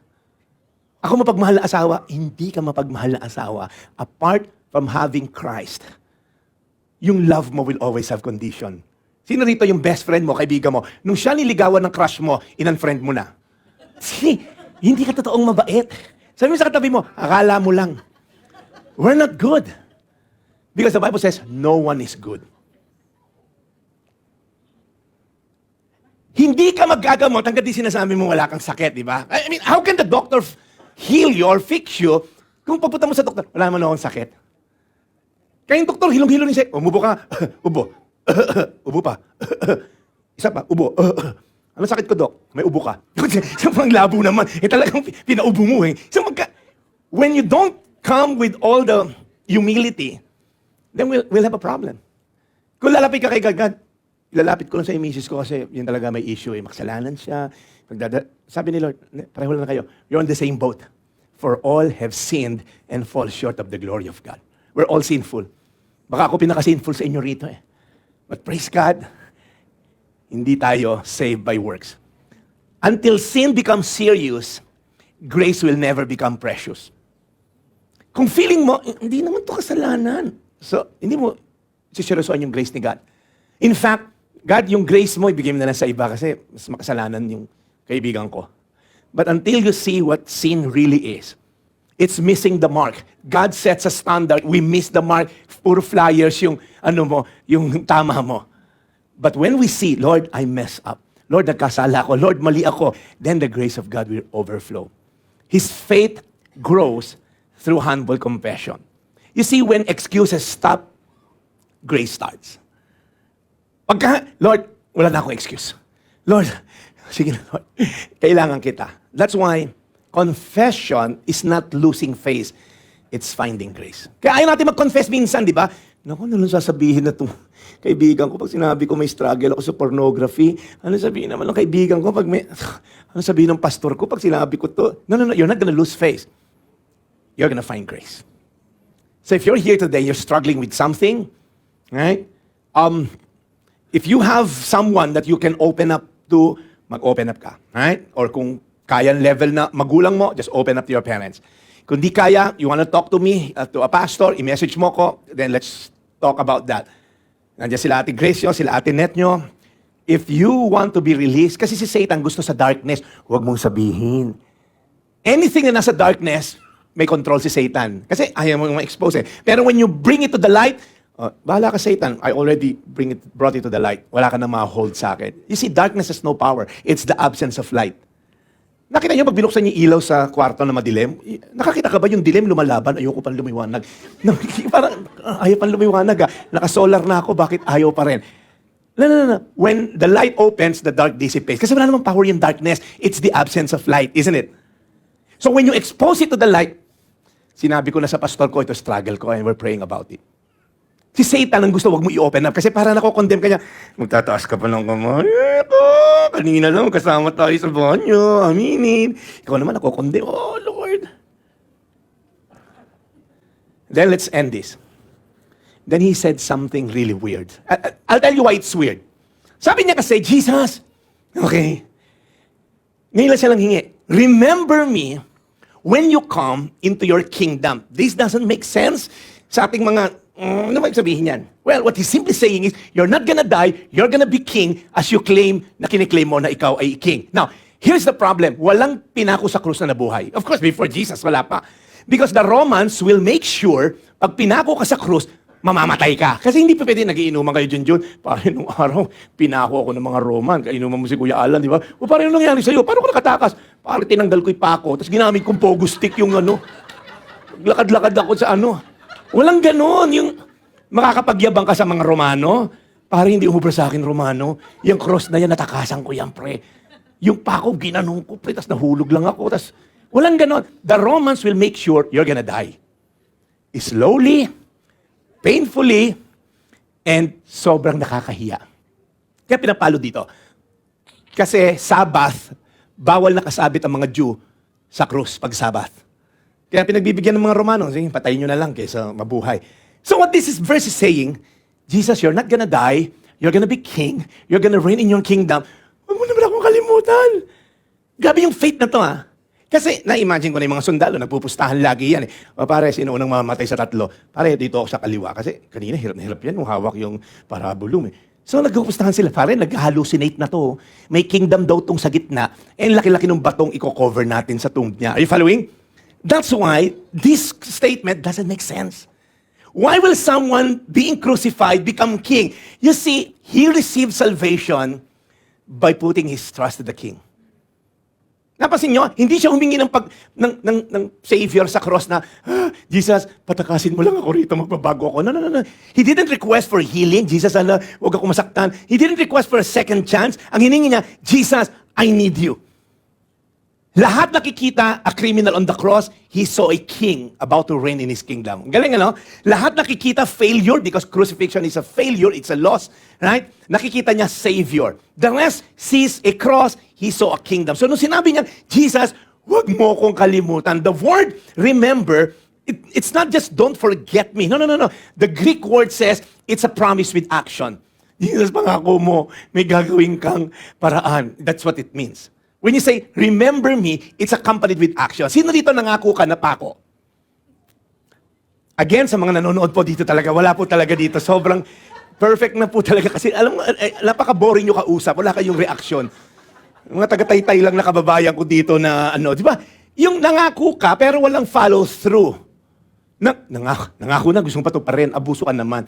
Ako mapagmahal na asawa, hindi ka mapagmahal na asawa. Apart from having Christ, yung love mo will always have condition. Sino rito yung best friend mo, kaibigan mo? Nung siya niligawan ng crush mo, in-unfriend mo na. Hindi ka totoong mabait. Sabi mo sa katabi mo, akala mo lang. We're not good. Because the Bible says, no one is good. Hindi ka maggagamot hanggang di sinasabi mo wala kang sakit, di ba? I mean, how can the doctor heal you or fix you kung pagpunta mo sa doktor, wala naman akong sakit? Kaya yung doktor, hilong-hilo rin siya, umubo ka, ubo. Ubo pa. Isa pa, ubo. Ano sakit ko, Dok? May ubo ka. Sa pang labo naman. Talagang pinaubo mo eh. So when you don't come with all the humility, then we'll have a problem. Kung lalapit ka kay God, ilalapit ko lang sa misis ko kasi yun talaga may issue eh. Makasalanan siya. Sabi ni Lord, pareho lang na kayo. You're on the same boat. For all have sinned and fall short of the glory of God. We're all sinful. Baka ako pinaka-sinful sa inyo rito eh. But praise God, hindi tayo saved by works. Until sin becomes serious, grace will never become precious. Kung feeling mo, hindi naman to kasalanan. So, hindi mo siseryosoan yung grace ni God. In fact, God, yung grace mo, ibigay mo na lang sa iba kasi mas makasalanan yung kaibigan ko. But until you see what sin really is, it's missing the mark. God sets a standard. We miss the mark. Puro flyers yung yung tama mo. But when we see, Lord, I mess up. Lord, nagkasala ako. Lord, mali ako. Then the grace of God will overflow. His faith grows through humble confession. You see, when excuses stop, grace starts. Pagka, Lord, wala na akong excuse. Lord, sige na, Lord. Kailangan kita. That's why confession is not losing faith. It's finding grace. Kaya ayaw natin mag-confess minsan, di ba? Naku, ano sasabihin na itong kaibigan ko pag sinabi ko may struggle ako sa pornography? Ano sabihin naman ng kaibigan ko pag may... Ano sabihin ng pastor ko pag sinabi ko to? No, you're not gonna lose faith. You're gonna find grace. So if you're here today, you're struggling with something, right? If you have someone that you can open up to, mag-open up ka, right? Or kung kaya level na magulang mo, just open up to your parents. Kung di kaya, you wanna talk to me, to a pastor, i-message mo ko, then let's talk about that. Nandiyan sila Ate Grace nyo, sila Ate Net nyo. If you want to be released, kasi si Satan gusto sa darkness, huwag mong sabihin. Anything na nasa darkness, may control si Satan. Kasi ayaw mo ma-expose eh. Pero when you bring it to the light, bahala ka Satan, I already brought it to the light. Wala ka na ma-hold sa akin. You see, darkness has no power. It's the absence of light. Nakita niyo pag binuksan niyo ilaw sa kwarto na madilim? Nakakita ka ba yung dilim lumalaban? Ayoko pang lumiwanag. Parang ayaw pang lumiwanag. Naka-solar na ako, bakit ayaw pa rin? No. When the light opens, the dark dissipates. Kasi wala namang power yung darkness. It's the absence of light, isn't it? So when you expose it to the light, sinabi ko na sa pastor ko, ito struggle ko and we're praying about it. Si Satan ang gusto, wag mo i-open up. Kasi para nako-condemn ka niya, magtataas ka pa ng kamay. Ako, kanina lang, kasama tayo sa banyo. Aminin. Ikaw naman, nako-condemn. Oh, Lord. Then let's end this. Then he said something really weird. I'll tell you why it's weird. Sabi niya kasi, Jesus, okay, ngayon lang siya lang hingi, remember me when you come into your kingdom. This doesn't make sense sa ating mga, ano ba sabihin yan? Well, what he's simply saying is, you're not gonna die, you're gonna be king as you claim na kiniklaim mo na ikaw ay king. Now, here's the problem. Walang pinako sa krus na nabuhay. Of course, before Jesus, wala pa. Because the Romans will make sure, pag pinako ka sa krus, mamamatay ka. Kasi hindi pa pwede nagiinuman kayo dyan. Parang nung araw, pinako ako ng mga Roman. Kainuman mo si Kuya Alan, di ba? O parang yung nangyari sa'yo, paano ka nakatakas? Parang tinanggal ko yung pako, tapos ginamit kong pogo stick yung ano. Lakad-lakad ako sa ano. Walang ganon. Yung makakapagyabang ka sa mga Romano, parang hindi umubra sa akin Romano. Yung cross na yan, natakasan ko yan, pre. Yung pako, ginanong ko, pre, tapos nahulog lang ako. Tapos, walang ganon. The Romans will make sure you're gonna die. Slowly, painfully, and sobrang nakakahiya. Kaya pinapalo dito. Kasi Sabbath, bawal nakasabit ang mga Jew sa krus pag Sabbath. Kaya pinagbibigyan ng mga Romano, sige, patayin nyo na lang kaysa mabuhay. So what this verse is saying, Jesus, you're not gonna die, you're gonna be king, you're gonna reign in your kingdom. Huwag mo naman akong kalimutan. Grabe yung faith na to, ha? Kasi na-imagine ko na yung mga sundalo, nagpupustahan lagi yan. O pare, sino unang mamamatay sa tatlo? Pare, dito ako sa kaliwa. Kasi kanina, hirap na hirap yan, nung hawak yung parabolum. So nagpupustahan sila. Pare, nag-hallucinate na to. May kingdom daw tong sa gitna. And laki-laki ng batong i-cover natin sa tomb niya. Are you following? That's why this statement doesn't make sense. Why will someone being crucified become king? You see, he received salvation by putting his trust in the king. Napansin nyo, hindi siya humingi ng Savior sa cross na, Jesus, patakasin mo lang ako rito, magbabago ako. No, no, no, no. He didn't request for healing. Jesus, huwag ako masaktan. He didn't request for a second chance. Ang hiningi niya, Jesus, I need you. Lahat nakikita a criminal on the cross, he saw a king about to reign in his kingdom. Galing, ano? Lahat nakikita failure because crucifixion is a failure, it's a loss, right? Nakikita niya Savior. The rest sees a cross, he saw a kingdom. So nung sinabi niya, Jesus, huwag mo kong kalimutan. The word, remember, it's not just don't forget me. No, no, no, no. The Greek word says, it's a promise with action. Jesus, pangako mo, may gagawin kang paraan. That's what it means. When you say, remember me, it's accompanied with action. Sino dito nangako ka na pako? Again, sa mga nanonood po dito talaga, wala po talaga dito. Sobrang perfect na po talaga. Kasi alam mo, napaka-boring yung kausap. Wala kayong reaksyon. Mga taga-taytay lang na kababayan ko dito na ano. Di ba? Yung nangako ka, pero walang follow through. Nangako na, gusto mo pa ito pa rin. Abuso ka naman.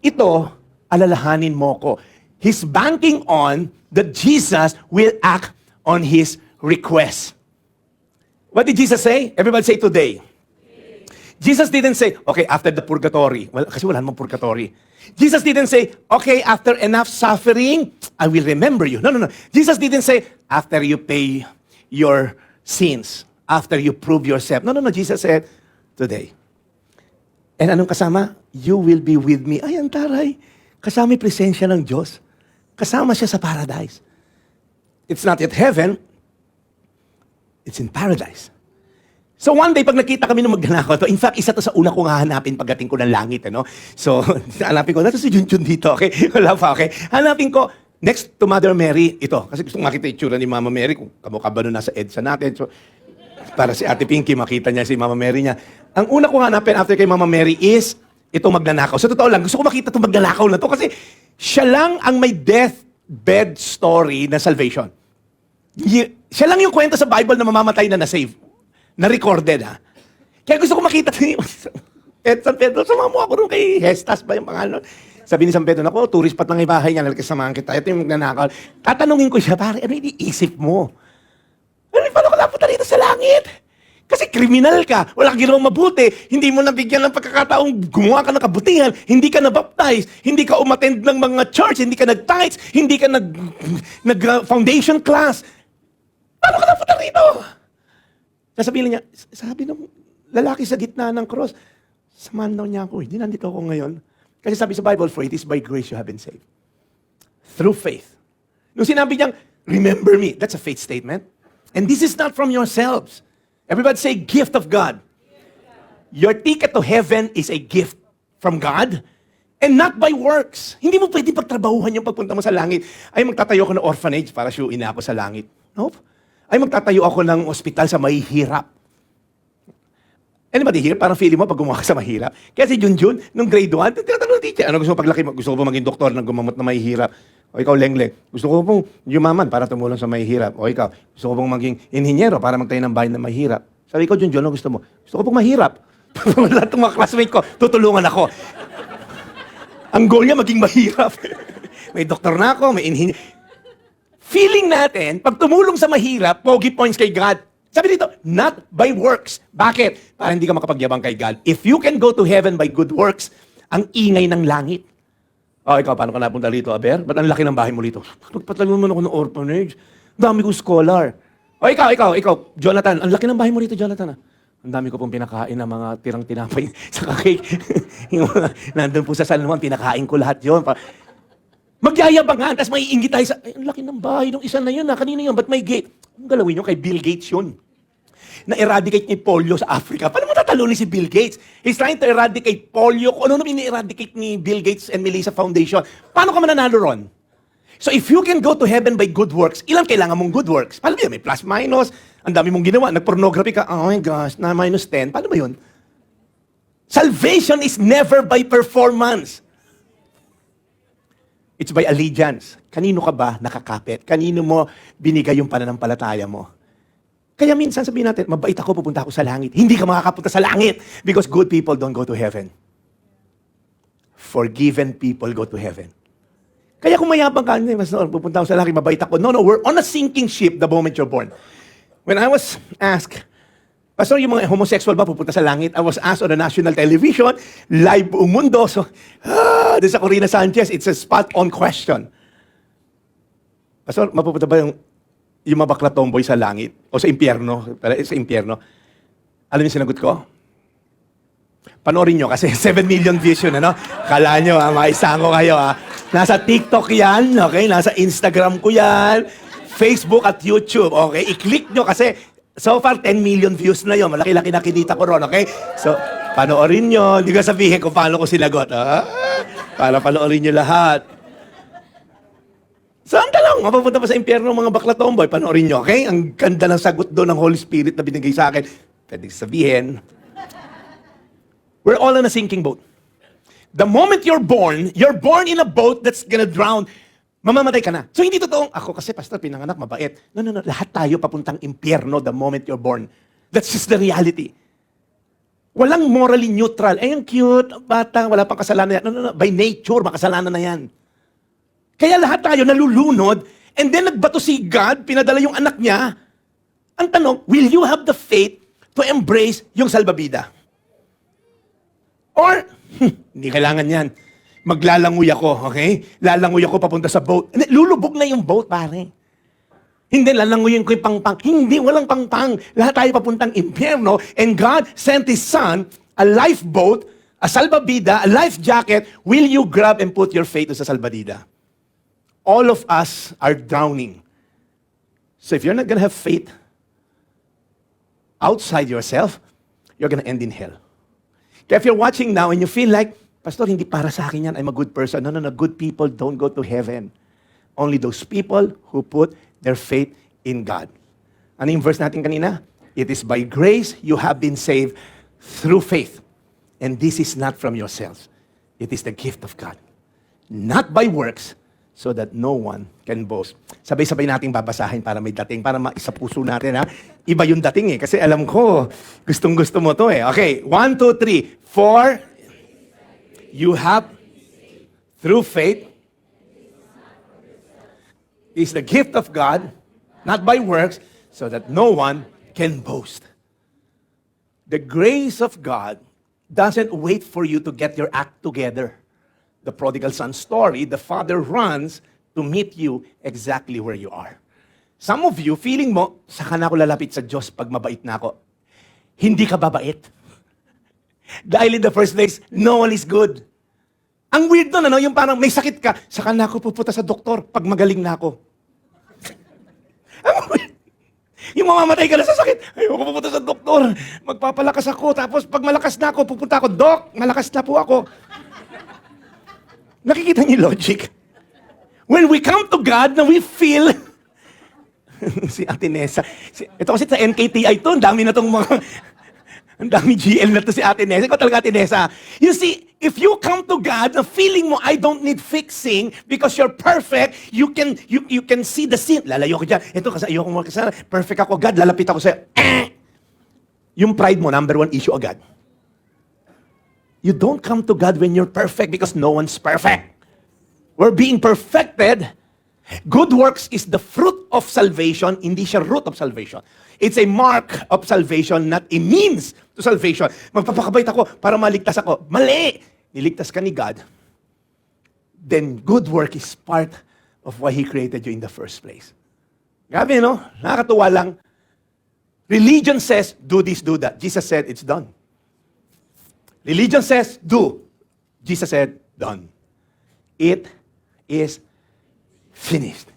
Ito, alalahanin mo ko. He's banking on that Jesus will act on his request. What did Jesus say? Everybody say today. Jesus didn't say, okay, after the purgatory. Well, kasi wala namang purgatory. Jesus didn't say, okay, after enough suffering, I will remember you. No, no, no. Jesus didn't say, after you pay your sins, after you prove yourself. No, no, no. Jesus said, today. And anong kasama? You will be with me. Ay, ang taray. Kasama yung presensya ng Diyos. Kasama siya sa paradise. It's not yet heaven. It's in paradise. So one day, pag nakita kami ng magnanakaw to, in fact, isa to sa una kong hahanapin pagdating ko ng langit. Ano? So, hanapin ko, nato si Junjun dito, okay? Wala pa, okay? Hanapin ko, next to Mother Mary, ito. Kasi gusto makita yung itsura ni Mama Mary, kung kamukha ba nun nasa EDSA natin. So, para si Ate Pinky, makita niya si Mama Mary niya. Ang una kong hanapin after kay Mama Mary is, itong magnanakaw. So, totoo lang, gusto ko makita itong magnanakaw na to kasi siya lang ang may deathbed story na salvation. Siya lang yung kwento sa Bible na mamamatay na na-save. Na-recorded, ha? Kaya gusto ko makita ito. San Pedro, sumama mo ako rin kay Hestas ba yung pangalan? Sabi ni San Pedro, naku, tourist pat lang ibahay niya, nalakasamahan kita. Ito yung magnanakaw. Tatanungin ko siya, pare, ano iniisip mo? Ano, paano ka napunta dito sa langit? Kasi kriminal ka, wala kang ginawang mabuti, hindi mo nabigyan ng pagkakataong gumawa ka ng kabutihan, hindi ka na-baptize, hindi ka umattend ng mga church, hindi ka nag-tithes, hindi ka nag-foundation class. Paano ka napunta rito? Sasabihin niya, sabi ng lalaki sa gitna ng cross, samahan daw niya ako, hindi nandito ako ngayon. Kasi sabi sa Bible, for it is by grace you have been saved. Through faith. Nung sinabi niyang, remember me, that's a faith statement. And this is not from yourselves. Everybody say, gift of God. Your ticket to heaven is a gift from God and not by works. Hindi mo pwede pagtrabahuhan yung pagpunta mo sa langit. Ay, magtatayo ako ng orphanage para siyuin ako sa langit. Nope. Ay, magtatayo ako ng ospital sa mahihirap. Anybody here? Parang feeling mo pag gumawa ka sa mahirap. Kaya si Junjun, nung grade 1, tinatanong ng teacher, ano gusto mo paglaki mo? Gusto ko ba maging doktor na gumamot na mahihirap? O ikaw, Lengleng, gusto ko pong yumaman para tumulong sa mahihirap. O ikaw, gusto ko pong maging inhinyero para magtayo ng bahay na mahirap. Sabi ko, Junjun, ano gusto mo? Gusto ko pong mahirap. Lahat ng mga classmate ko, tutulungan ako. Ang goal niya, maging mahirap. May doktor na ako, may inhinyero. Feeling natin, pag tumulong sa mahirap, pogi points kay God. Sabi dito, not by works. Bakit? Para hindi ka makapagyabang kay God. If you can go to heaven by good works, ang ingay ng langit. O, ikaw, paano ka napunta rito, Aber? Ba't ang laki ng bahay mo rito? Nagpatayo mo ako ng orphanage. Dami kong scholar. O, ikaw, Jonathan, ang laki ng bahay mo rito, Jonathan. Ang dami ko pong pinakain ng mga tirang tinapay sa cake. Yung mga, nandun po sa San Juan, pinakain ko lahat yun. Magyayabangan, tapos may iingit tayo sa, ay, ang laki ng bahay ng isa na yun, kanina yun, ba't may gate? Ang galawin nyo, kay Bill Gates yun. Na-eradicate ni polio sa Africa. Paano mo tatalunin si Bill Gates? He's trying to eradicate polio. Kung ano naman ini-eradicate ni Bill Gates and Melissa Foundation, paano ka mananalo ron? So if you can go to heaven by good works, ilang kailangan mong good works? Paano yun? May plus, minus, ang dami mong ginawa, nag-pornography ka, oh my gosh, na minus 10. Paano ba yun? Salvation is never by performance. It's by allegiance. Kanino ka ba nakakapit? Kanino mo binigay yung pananampalataya mo? Kaya minsan sabihin natin, mabait ako, pupunta ako sa langit. Hindi ka makakapunta sa langit because good people don't go to heaven. Forgiven people go to heaven. Kaya kung mayabang ka, Pastor, pupunta ako sa langit, mabait ako. No, we're on a sinking ship the moment you're born. When I was asked, Pastor, yung mga homosexual ba pupunta sa langit? I was asked on the national television, live buong mundo. So, doon sa Corina Sanchez, it's a spot-on question. Pastor, mapupunta ba yung mga bakla tomboy sa langit? O sa impyerno? Sa impyerno? Alam niyo sinagot ko? Panoorin nyo kasi 7 million views yun, ano? Kala nyo, maisango kayo, ha? Nasa TikTok yan, okay? Nasa Instagram ko yan, Facebook at YouTube, okay? I-click nyo kasi so far, 10 million views na yun. Malaki-laki na kinita ko ron, okay? So, panoorin nyo. Hindi ko sabihin kung paano ko sinagot. Para panoorin nyo lahat. Saan ka lang? Mapapunta pa sa impyerno mga bakla tomboy. Panoorin nyo, okay? Ang ganda ng sagot doon ng Holy Spirit na binigay sa akin. Pwede sabihin. We're all in a sinking boat. The moment you're born in a boat that's gonna drown. Mamamatay ka na. So hindi totoong, ako kasi pastor, pinanganak, mabait. No. Lahat tayo papuntang impyerno the moment you're born. That's just the reality. Walang morally neutral. Ay, ang cute, bata, wala pang kasalanan yan. No. By nature, makasalanan na yan. Kaya lahat tayo nalulunod, and then nagbato si God, pinadala yung anak niya. Ang tanong, will you have the faith to embrace yung salbabida? Or, hindi kailangan yan. Maglalangoy ako, okay? Lalangoy ako papunta sa boat. Lulubog na yung boat, pare. Hindi, lalangoyin ko yung pangpang. Hindi, walang pangpang. Lahat tayo papuntang impyerno, and God sent His Son, a lifeboat, a salbabida, a life jacket. Will you grab and put your faith sa salbabida? All of us are drowning. So if you're not gonna have faith outside yourself, you're gonna end in hell. Kaya if you're watching now and you feel like, Pastor, hindi para sa akin yan. I'm a good person. No. Good people don't go to heaven. Only those people who put their faith in God. Ano yung verse natin kanina? It is by grace you have been saved through faith. And this is not from yourselves. It is the gift of God. Not by works, so that no one can boast. Sabay-sabay nating babasahin para may dating, para maisa puso natin, ha? Iba yung dating, eh. Kasi alam ko, gustong-gusto mo to, eh. Okay, 1, 2, 3. For you have, through faith, is the gift of God, not by works, so that no one can boast. The grace of God doesn't wait for you to get your act together. The prodigal son story, the father runs to meet you exactly where you are. Some of you, feeling mo, saka na ako lalapit sa Diyos pag mabait na ako. Hindi ka babait. Dahil in the first place, no one is good. Ang weird nun, ano? Yung parang may sakit ka, saka na ako pupunta sa doktor pag magaling na ako. Ang weird. Yung mamamatay ka na sa sakit, ayoko pupunta sa doktor. Magpapalakas ako, tapos pag malakas na ako, pupunta ako, Dok, malakas na po ako. Nakikita niyo yung logic? When we come to God, na we feel, si Ate Nessa, ito kasi sa NKTI to, ang dami na tong mga, ang dami GL na to si Ate Nessa. Ikaw talaga, Ate Nessa. You see, if you come to God, na feeling mo, I don't need fixing because you're perfect, you can see the sin. Lalayo ko dyan. Ito kasi ayoko mo kasalanan. Perfect ako, God. Lalapit ako sa'yo. Yung pride mo, number one issue agad. You don't come to God when you're perfect because no one's perfect. We're being perfected. Good works is the fruit of salvation, hindi siya root of salvation. It's a mark of salvation, not a means to salvation. Magpapakabait ako para maligtas ako. Mali! Niligtas ka ni God. Then good work is part of why He created you in the first place. Grabe, no? Nakakatuwa lang. Religion says, do this, do that. Jesus said, it's done. Religion says, do. Jesus said, done. It is finished.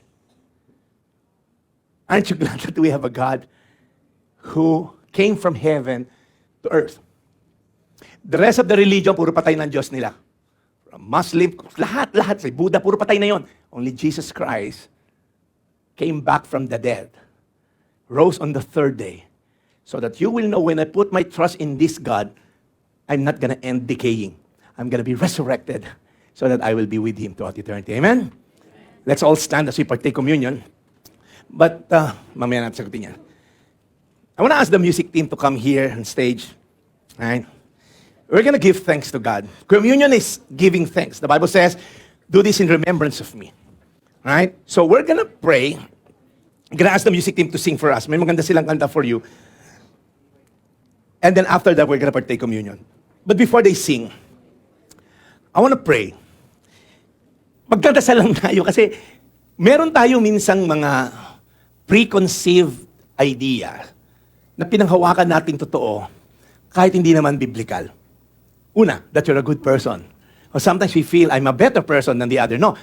Aren't you glad that we have a God who came from heaven to earth? The rest of the religion, puro patay ng Diyos nila. From Muslim, lahat. Sa Buddha, puro patay na yon. Only Jesus Christ came back from the dead, rose on the third day, so that you will know when I put my trust in this God, I'm not going to end decaying. I'm going to be resurrected so that I will be with Him throughout eternity. Amen? Let's all stand as we partake communion. But, mamaya natin sagutin yan. I want to ask the music team to come here on stage. All right? We're going to give thanks to God. Communion is giving thanks. The Bible says, do this in remembrance of me. All right? So we're going to pray. I'm going to ask the music team to sing for us. May maganda silang kanta for you. And then after that, we're going to partake communion. But before they sing, I want to pray. Magdadasal lang tayo kasi meron tayo minsang mga preconceived idea na pinanghawakan natin totoo kahit hindi naman biblical. Una, that you're a good person. Or sometimes we feel I'm a better person than the other. No.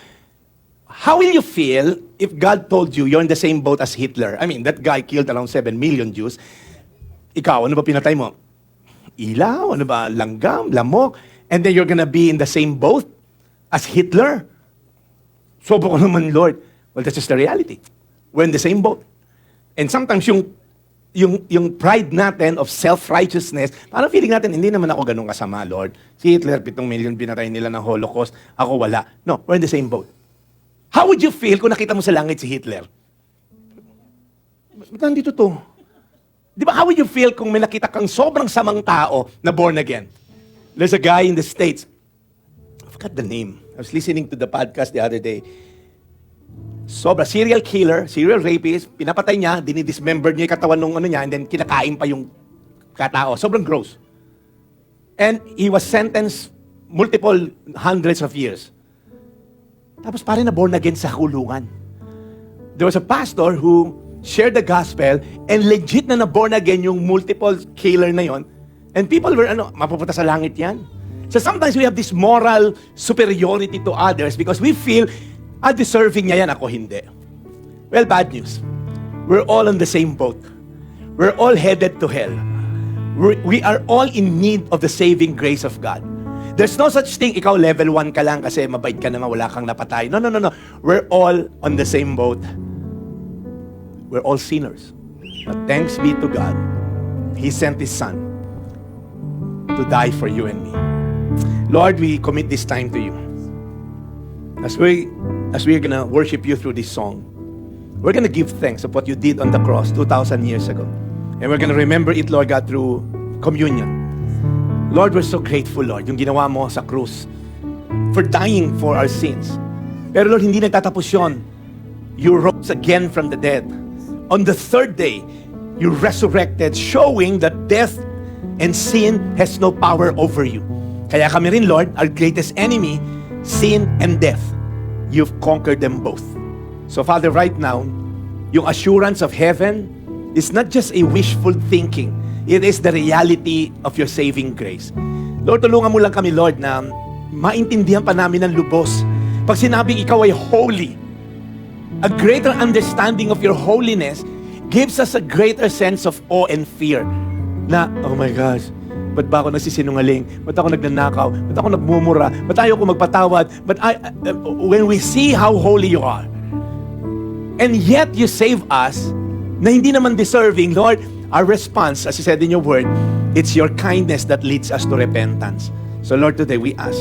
How will you feel if God told you you're in the same boat as Hitler? I mean, that guy killed around 7 million Jews. Ikaw, ano ba pinatay mo? Ilaw? Ano ba? Langgam? Lamok? And then you're gonna be in the same boat as Hitler? Sobo ko naman, Lord. Well, that's just the reality. We're in the same boat. And sometimes yung pride natin of self-righteousness, parang feeling natin, hindi naman ako ganun kasama, Lord. Si Hitler, 7 million pinatay nila ng Holocaust. Ako wala. No, we're in the same boat. How would you feel kung nakita mo sa langit si Hitler? Ba't nandito to? Di ba, how would you feel kung may nakita kang sobrang samang tao na born again? There's a guy in the States. I forgot the name. I was listening to the podcast the other day. Sobra, serial killer, serial rapist, pinapatay niya, dinidismember niya yung katawan ng ano niya, and then kinakain pa yung katao. Sobrang gross. And he was sentenced multiple hundreds of years. Tapos pare na born again sa kulungan. There was a pastor who shared the gospel and legit na born again yung multiple killer na yon. And people were, mapupunta sa langit yan. So sometimes we have this moral superiority to others because we feel, deserving niya yan, ako hindi. Well, bad news. We're all on the same boat. We're all headed to hell. We are all in need of the saving grace of God. There's no such thing, ikaw level 1 ka lang kasi mabait ka naman, wala kang napatay. No. We're all on the same boat. We're all sinners. But thanks be to God, He sent His Son to die for you and me. Lord, we commit this time to you. As we're gonna worship you through this song, we're gonna give thanks of what you did on the cross 2,000 years ago. And we're gonna remember it, Lord God, through communion. Lord, we're so grateful, Lord, yung ginawa mo sa krus for dying for our sins. Pero Lord, hindi nagtatapos yun. You rose again from the dead. On the third day, you resurrected, showing that death and sin has no power over you. Kaya kami rin, Lord, our greatest enemy, sin and death, you've conquered them both. So Father, right now, yung assurance of heaven is not just a wishful thinking. It is the reality of your saving grace. Lord, tulungan mo lang kami, Lord, na maintindihan pa namin ng lubos. Pag sinabing ikaw ay holy, a greater understanding of your holiness gives us a greater sense of awe and fear. Na, oh my gosh, ba't ba ako nagsisinungaling? Ba't ako nagnanakaw? Ba't ako nagmumura? Ba't ayaw ko magpatawad? When we see how holy you are, and yet you save us, na hindi naman deserving, Lord, our response, as you said in your word, it's your kindness that leads us to repentance. So Lord, today we ask,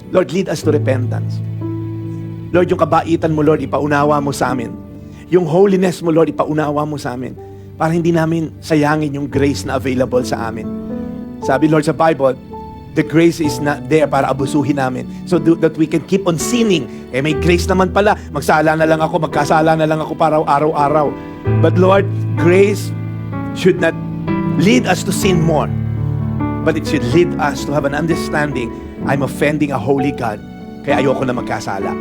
Lord, lead us to repentance. Lord, yung kabaitan mo, Lord, ipaunawa mo sa amin. Yung holiness mo, Lord, ipaunawa mo sa amin. Para hindi namin sayangin yung grace na available sa amin. Sabi, Lord, sa Bible, the grace is not there para abusuhin namin. So that we can keep on sinning. May grace naman pala. Magsala na lang ako, magkasala na lang ako para araw-araw. But Lord, grace should not lead us to sin more. But it should lead us to have an understanding, I'm offending a holy God, kaya ayoko na magkasala.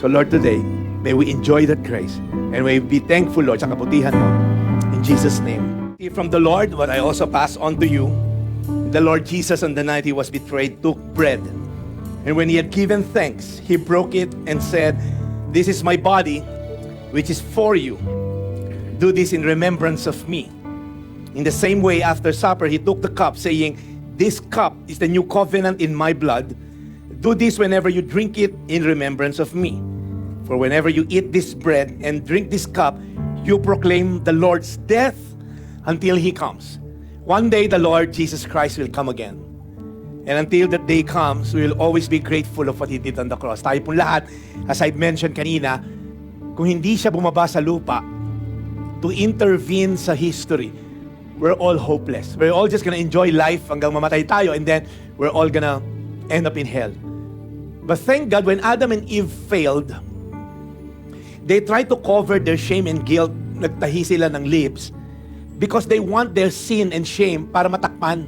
So Lord, today, may we enjoy that grace. And may we be thankful, Lord, sa kabutihan mo. In Jesus' name. From the Lord, what I also pass on to you, the Lord Jesus, on the night he was betrayed, took bread. And when he had given thanks, he broke it and said, "This is my body, which is for you. Do this in remembrance of me." In the same way, after supper, he took the cup, saying, "This cup is the new covenant in my blood. Do this whenever you drink it in remembrance of me. For whenever you eat this bread and drink this cup, you proclaim the Lord's death until he comes." One day, the Lord Jesus Christ will come again. And until that day comes, we will always be grateful of what he did on the cross. Tayo pong lahat, as I mentioned kanina, kung hindi siya bumaba sa lupa to intervene sa history, we're all hopeless. We're all just gonna enjoy life hanggang mamatay tayo, and then we're all gonna end up in hell. But thank God, when Adam and Eve failed, they tried to cover their shame and guilt. Nagtahi sila ng lips because they want their sin and shame para matakpan.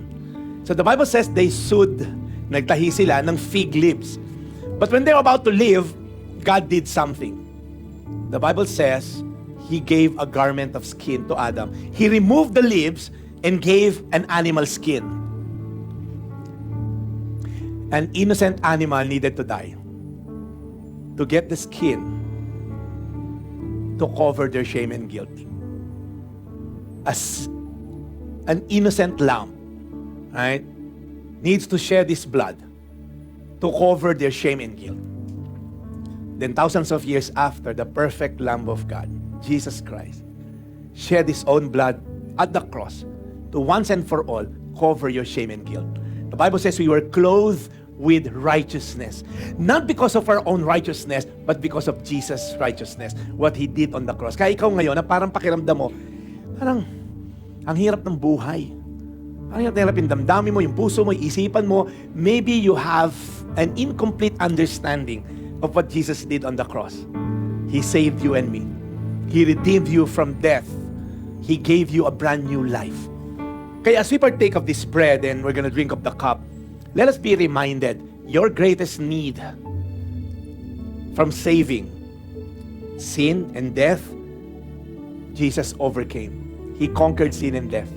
So the Bible says they sewed, nagtahi sila ng fig leaves. But when they're about to leave, God did something. The Bible says he gave a garment of skin to Adam. He removed the leaves and gave an animal skin. An innocent animal needed to die to get the skin to cover their shame and guilt. As an innocent lamb, right, needs to shed his blood to cover their shame and guilt. Then thousands of years after, the perfect Lamb of God, Jesus Christ, shed his own blood at the cross to once and for all cover your shame and guilt. The Bible says we were clothed with righteousness. Not because of our own righteousness, but because of Jesus' righteousness. What he did on the cross. Kaya ikaw ngayon, na parang pakiramdam mo, parang ang hirap ng buhay. Ang hirap yung damdamin mo, yung puso mo, yung isipan mo. Maybe you have an incomplete understanding of what Jesus did on the cross. He saved you and me. He redeemed you from death. He gave you a brand new life. Kaya as we partake of this bread and we're gonna drink of the cup, let us be reminded, your greatest need from saving sin and death, Jesus overcame. He conquered sin and death.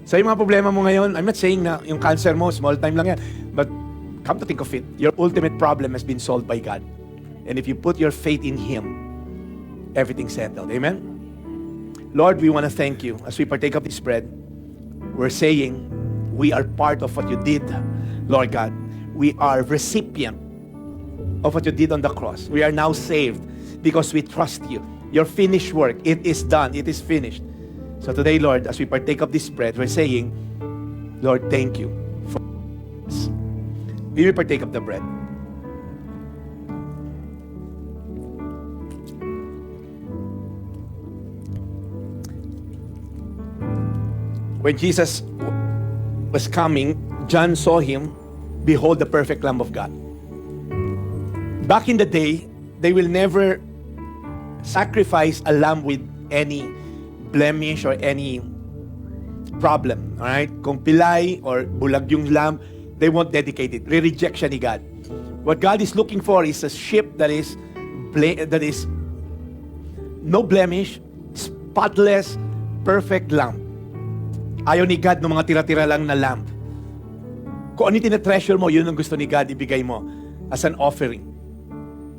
So yung mga problema mo ngayon, I'm not saying na yung cancer mo, small time lang yan. But come to think of it, your ultimate problem has been solved by God. And if you put your faith in Him, everything's settled. Amen? Lord, we want to thank you. As we partake of this bread, we're saying we are part of what you did, Lord God. We are recipient of what you did on the cross. We are now saved because we trust you. Your finished work, it is done. It is finished. So today, Lord, as we partake of this bread, we're saying, Lord, thank you for this. We will partake of the bread. When Jesus was coming, John saw him, behold the perfect Lamb of God. Back in the day, they will never sacrifice a lamb with any blemish or any problem. Alright? Kung pilay or bulag yung lamb, they won't dedicate it. Re-reject siya ni God. What God is looking for is a sheep that is no blemish, spotless, perfect lamb. Ayaw ni God ng mga tira-tira lang na lamb. Kung ano yung tinetreasure mo, yun ang gusto ni God, ibigay mo as an offering.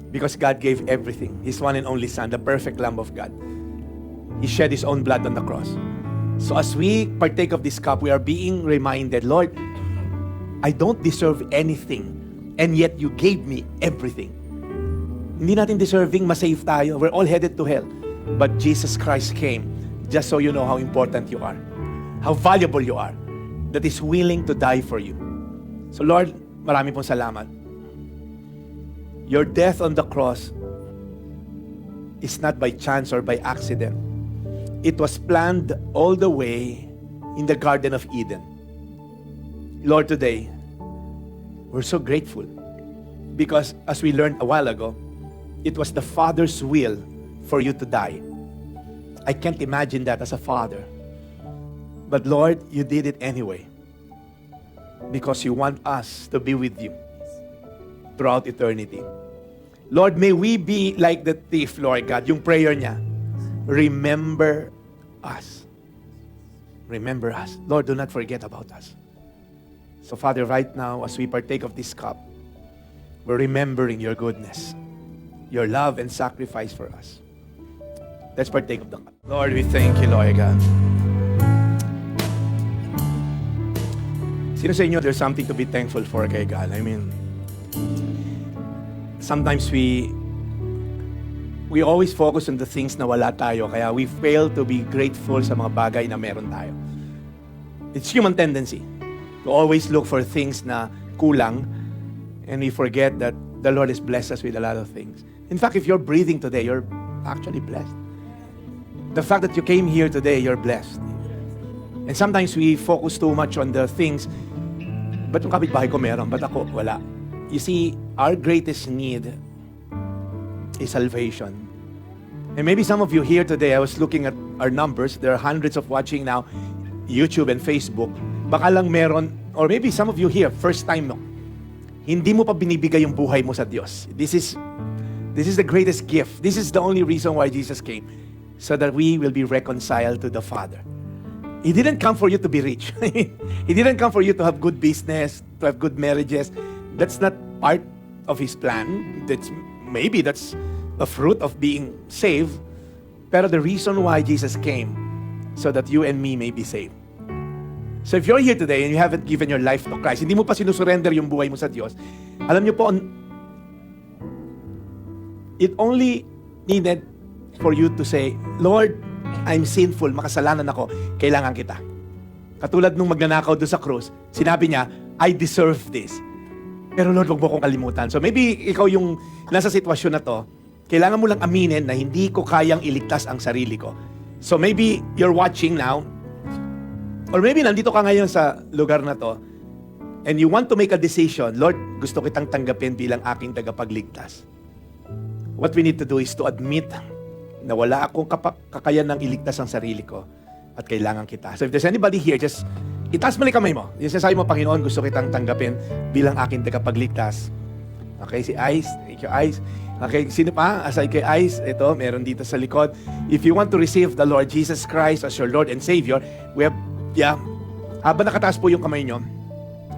Because God gave everything. His one and only Son, the perfect Lamb of God. He shed His own blood on the cross. So as we partake of this cup, we are being reminded, Lord, I don't deserve anything, and yet you gave me everything. Hindi natin deserving masave tayo. We're all headed to hell. But Jesus Christ came just so you know how important you are, how valuable you are, that is willing to die for you. So Lord, marami pong salamat. Your death on the cross is not by chance or by accident. It was planned all the way in the Garden of Eden. Lord, today, we're so grateful because as we learned a while ago, it was the Father's will for you to die. I can't imagine that as a father. But Lord, you did it anyway because you want us to be with you throughout eternity. Lord, may we be like the thief, Lord God, yung prayer niya. Remember us. Remember us. Lord, do not forget about us. So Father, right now, as we partake of this cup, we're remembering your goodness, your love and sacrifice for us. Let's partake of the cup. Lord, we thank you, Lord God. Sino sa inyo, there's something to be thankful for kay God? I mean, sometimes we always focus on the things na wala tayo, kaya we fail to be grateful sa mga bagay na meron tayo. It's human tendency to always look for things na kulang, and we forget that the Lord has blessed us with a lot of things. In fact, if you're breathing today, you're actually blessed. The fact that you came here today, you're blessed. And sometimes we focus too much on the things, ba't yung kapitbahay ko meron, ba't ako wala? You see, our greatest need is salvation. And maybe some of you here today, I was looking at our numbers, there are hundreds of watching now, YouTube and Facebook. Baka lang meron, or maybe some of you here, first time no, hindi mo pa binibigay yung buhay mo sa Diyos. This is the greatest gift. This is the only reason why Jesus came, so that we will be reconciled to the Father. He didn't come for you to be rich. He didn't come for you to have good business, to have good marriages. That's not part of His plan. Maybe that's a fruit of being saved. Pero the reason why Jesus came, so that you and me may be saved. So if you're here today and you haven't given your life to Christ, hindi mo pa sinusurrender yung buhay mo sa Diyos, alam niyo po, it only needed for you to say, Lord, I'm sinful, makasalanan ako, kailangan kita. Katulad nung magnanakaw doon sa krus, sinabi niya, I deserve this. Pero Lord, wag mo akong kalimutan. So maybe ikaw yung nasa sitwasyon na to, kailangan mo lang aminin na hindi ko kayang iligtas ang sarili ko. So maybe you're watching now, or maybe nandito ka ngayon sa lugar na to, and you want to make a decision, Lord, gusto kitang tanggapin bilang aking tagapagligtas. What we need to do is to admit na wala akong kakayanang iligtas ang sarili ko at kailangan kita. So if there's anybody here, just itaas mo lang kamay mo. Yung sasabi mo, Panginoon, gusto kitang tanggapin bilang aking tagapagligtas. Okay, si Ice. Thank you, Ice. Okay, sino pa? Aside kay Ice, ito, meron dito sa likod. If you want to receive the Lord Jesus Christ as your Lord and Savior, we have, habang nakataas po yung kamay nyo,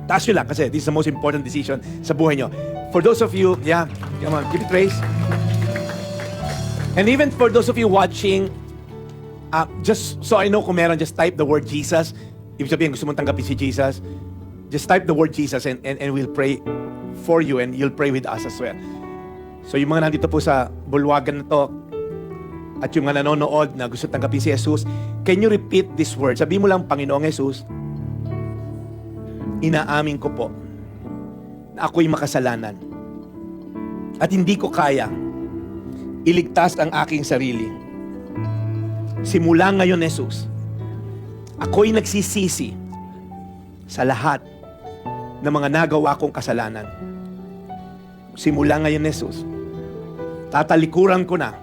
taas nyo lang kasi this is the most important decision sa buhay nyo. For those of you, come on, give it praise. And even for those of you watching, just so I know kung meron, just type the word Jesus. Ibig sabihin, gusto mong tanggapin si Jesus, just type the word Jesus and we'll pray for you and you'll pray with us as well. So yung mga nandito po sa bulwagan na to, at yung mga nanonood na gusto tanggapin si Jesus, can you repeat this word? Sabi mo lang, Panginoong Jesus, inaamin ko po na ako'y makasalanan at hindi ko kaya iligtas ang aking sarili. Simula ngayon, Jesus, ako'y nagsisisi sa lahat ng mga nagawa kong kasalanan. Simula ngayon, Jesus, tatalikuran ko na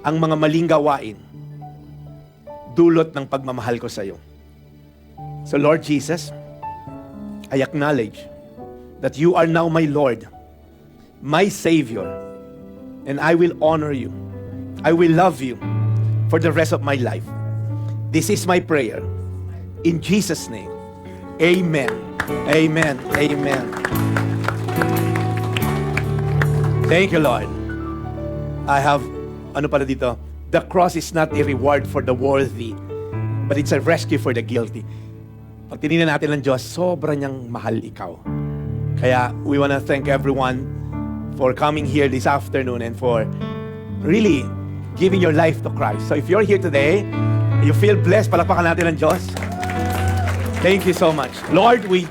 ang mga maling gawain dulot ng pagmamahal ko sa iyo. So Lord Jesus, I acknowledge that you are now my Lord, my Savior, and I will honor you. I will love you for the rest of my life. This is my prayer. In Jesus' name, Amen. Amen. Amen. Thank you, Lord. I have, ano pala dito? The cross is not a reward for the worthy, but it's a rescue for the guilty. Pag tinignan natin ng Diyos, sobrang niyang mahal ikaw. Kaya we want to thank everyone for coming here this afternoon and for really giving your life to Christ. So if you're here today, you feel blessed, palakpakan natin ng Diyos. Thank you so much. Lord, we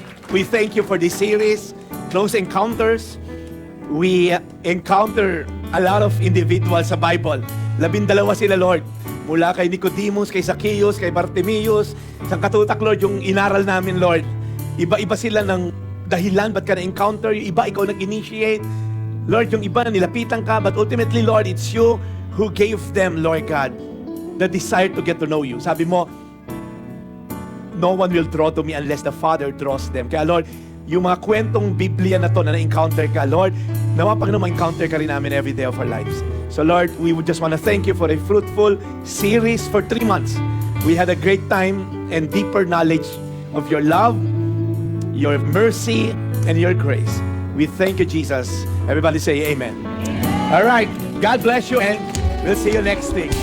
thank you for this series, Close Encounters. We encounter a lot of individuals sa Bible. 12 sila, Lord. Mula kay Nicodemus, kay Zacchaeus, kay Bartimaeus, sa katutak, Lord, yung inaral namin, Lord. Iba-iba sila ng dahilan ba't ka na-encounter. Yung iba, ikaw nag-initiate. Lord, yung iba na nilapitan ka, but ultimately, Lord, it's you who gave them, Lord God, the desire to get to know you. Sabi mo, no one will draw to me unless the Father draws them. Kaya, Lord, yung mga kwentong Biblia na to na na-encounter ka, Lord, nawa pag ma-encounter ka rin namin every day of our lives. So, Lord, we would just want to thank you for a fruitful series for 3 months. We had a great time and deeper knowledge of your love, your mercy, and your grace. We thank you, Jesus. Everybody say amen. All right. God bless you, and we'll see you next week.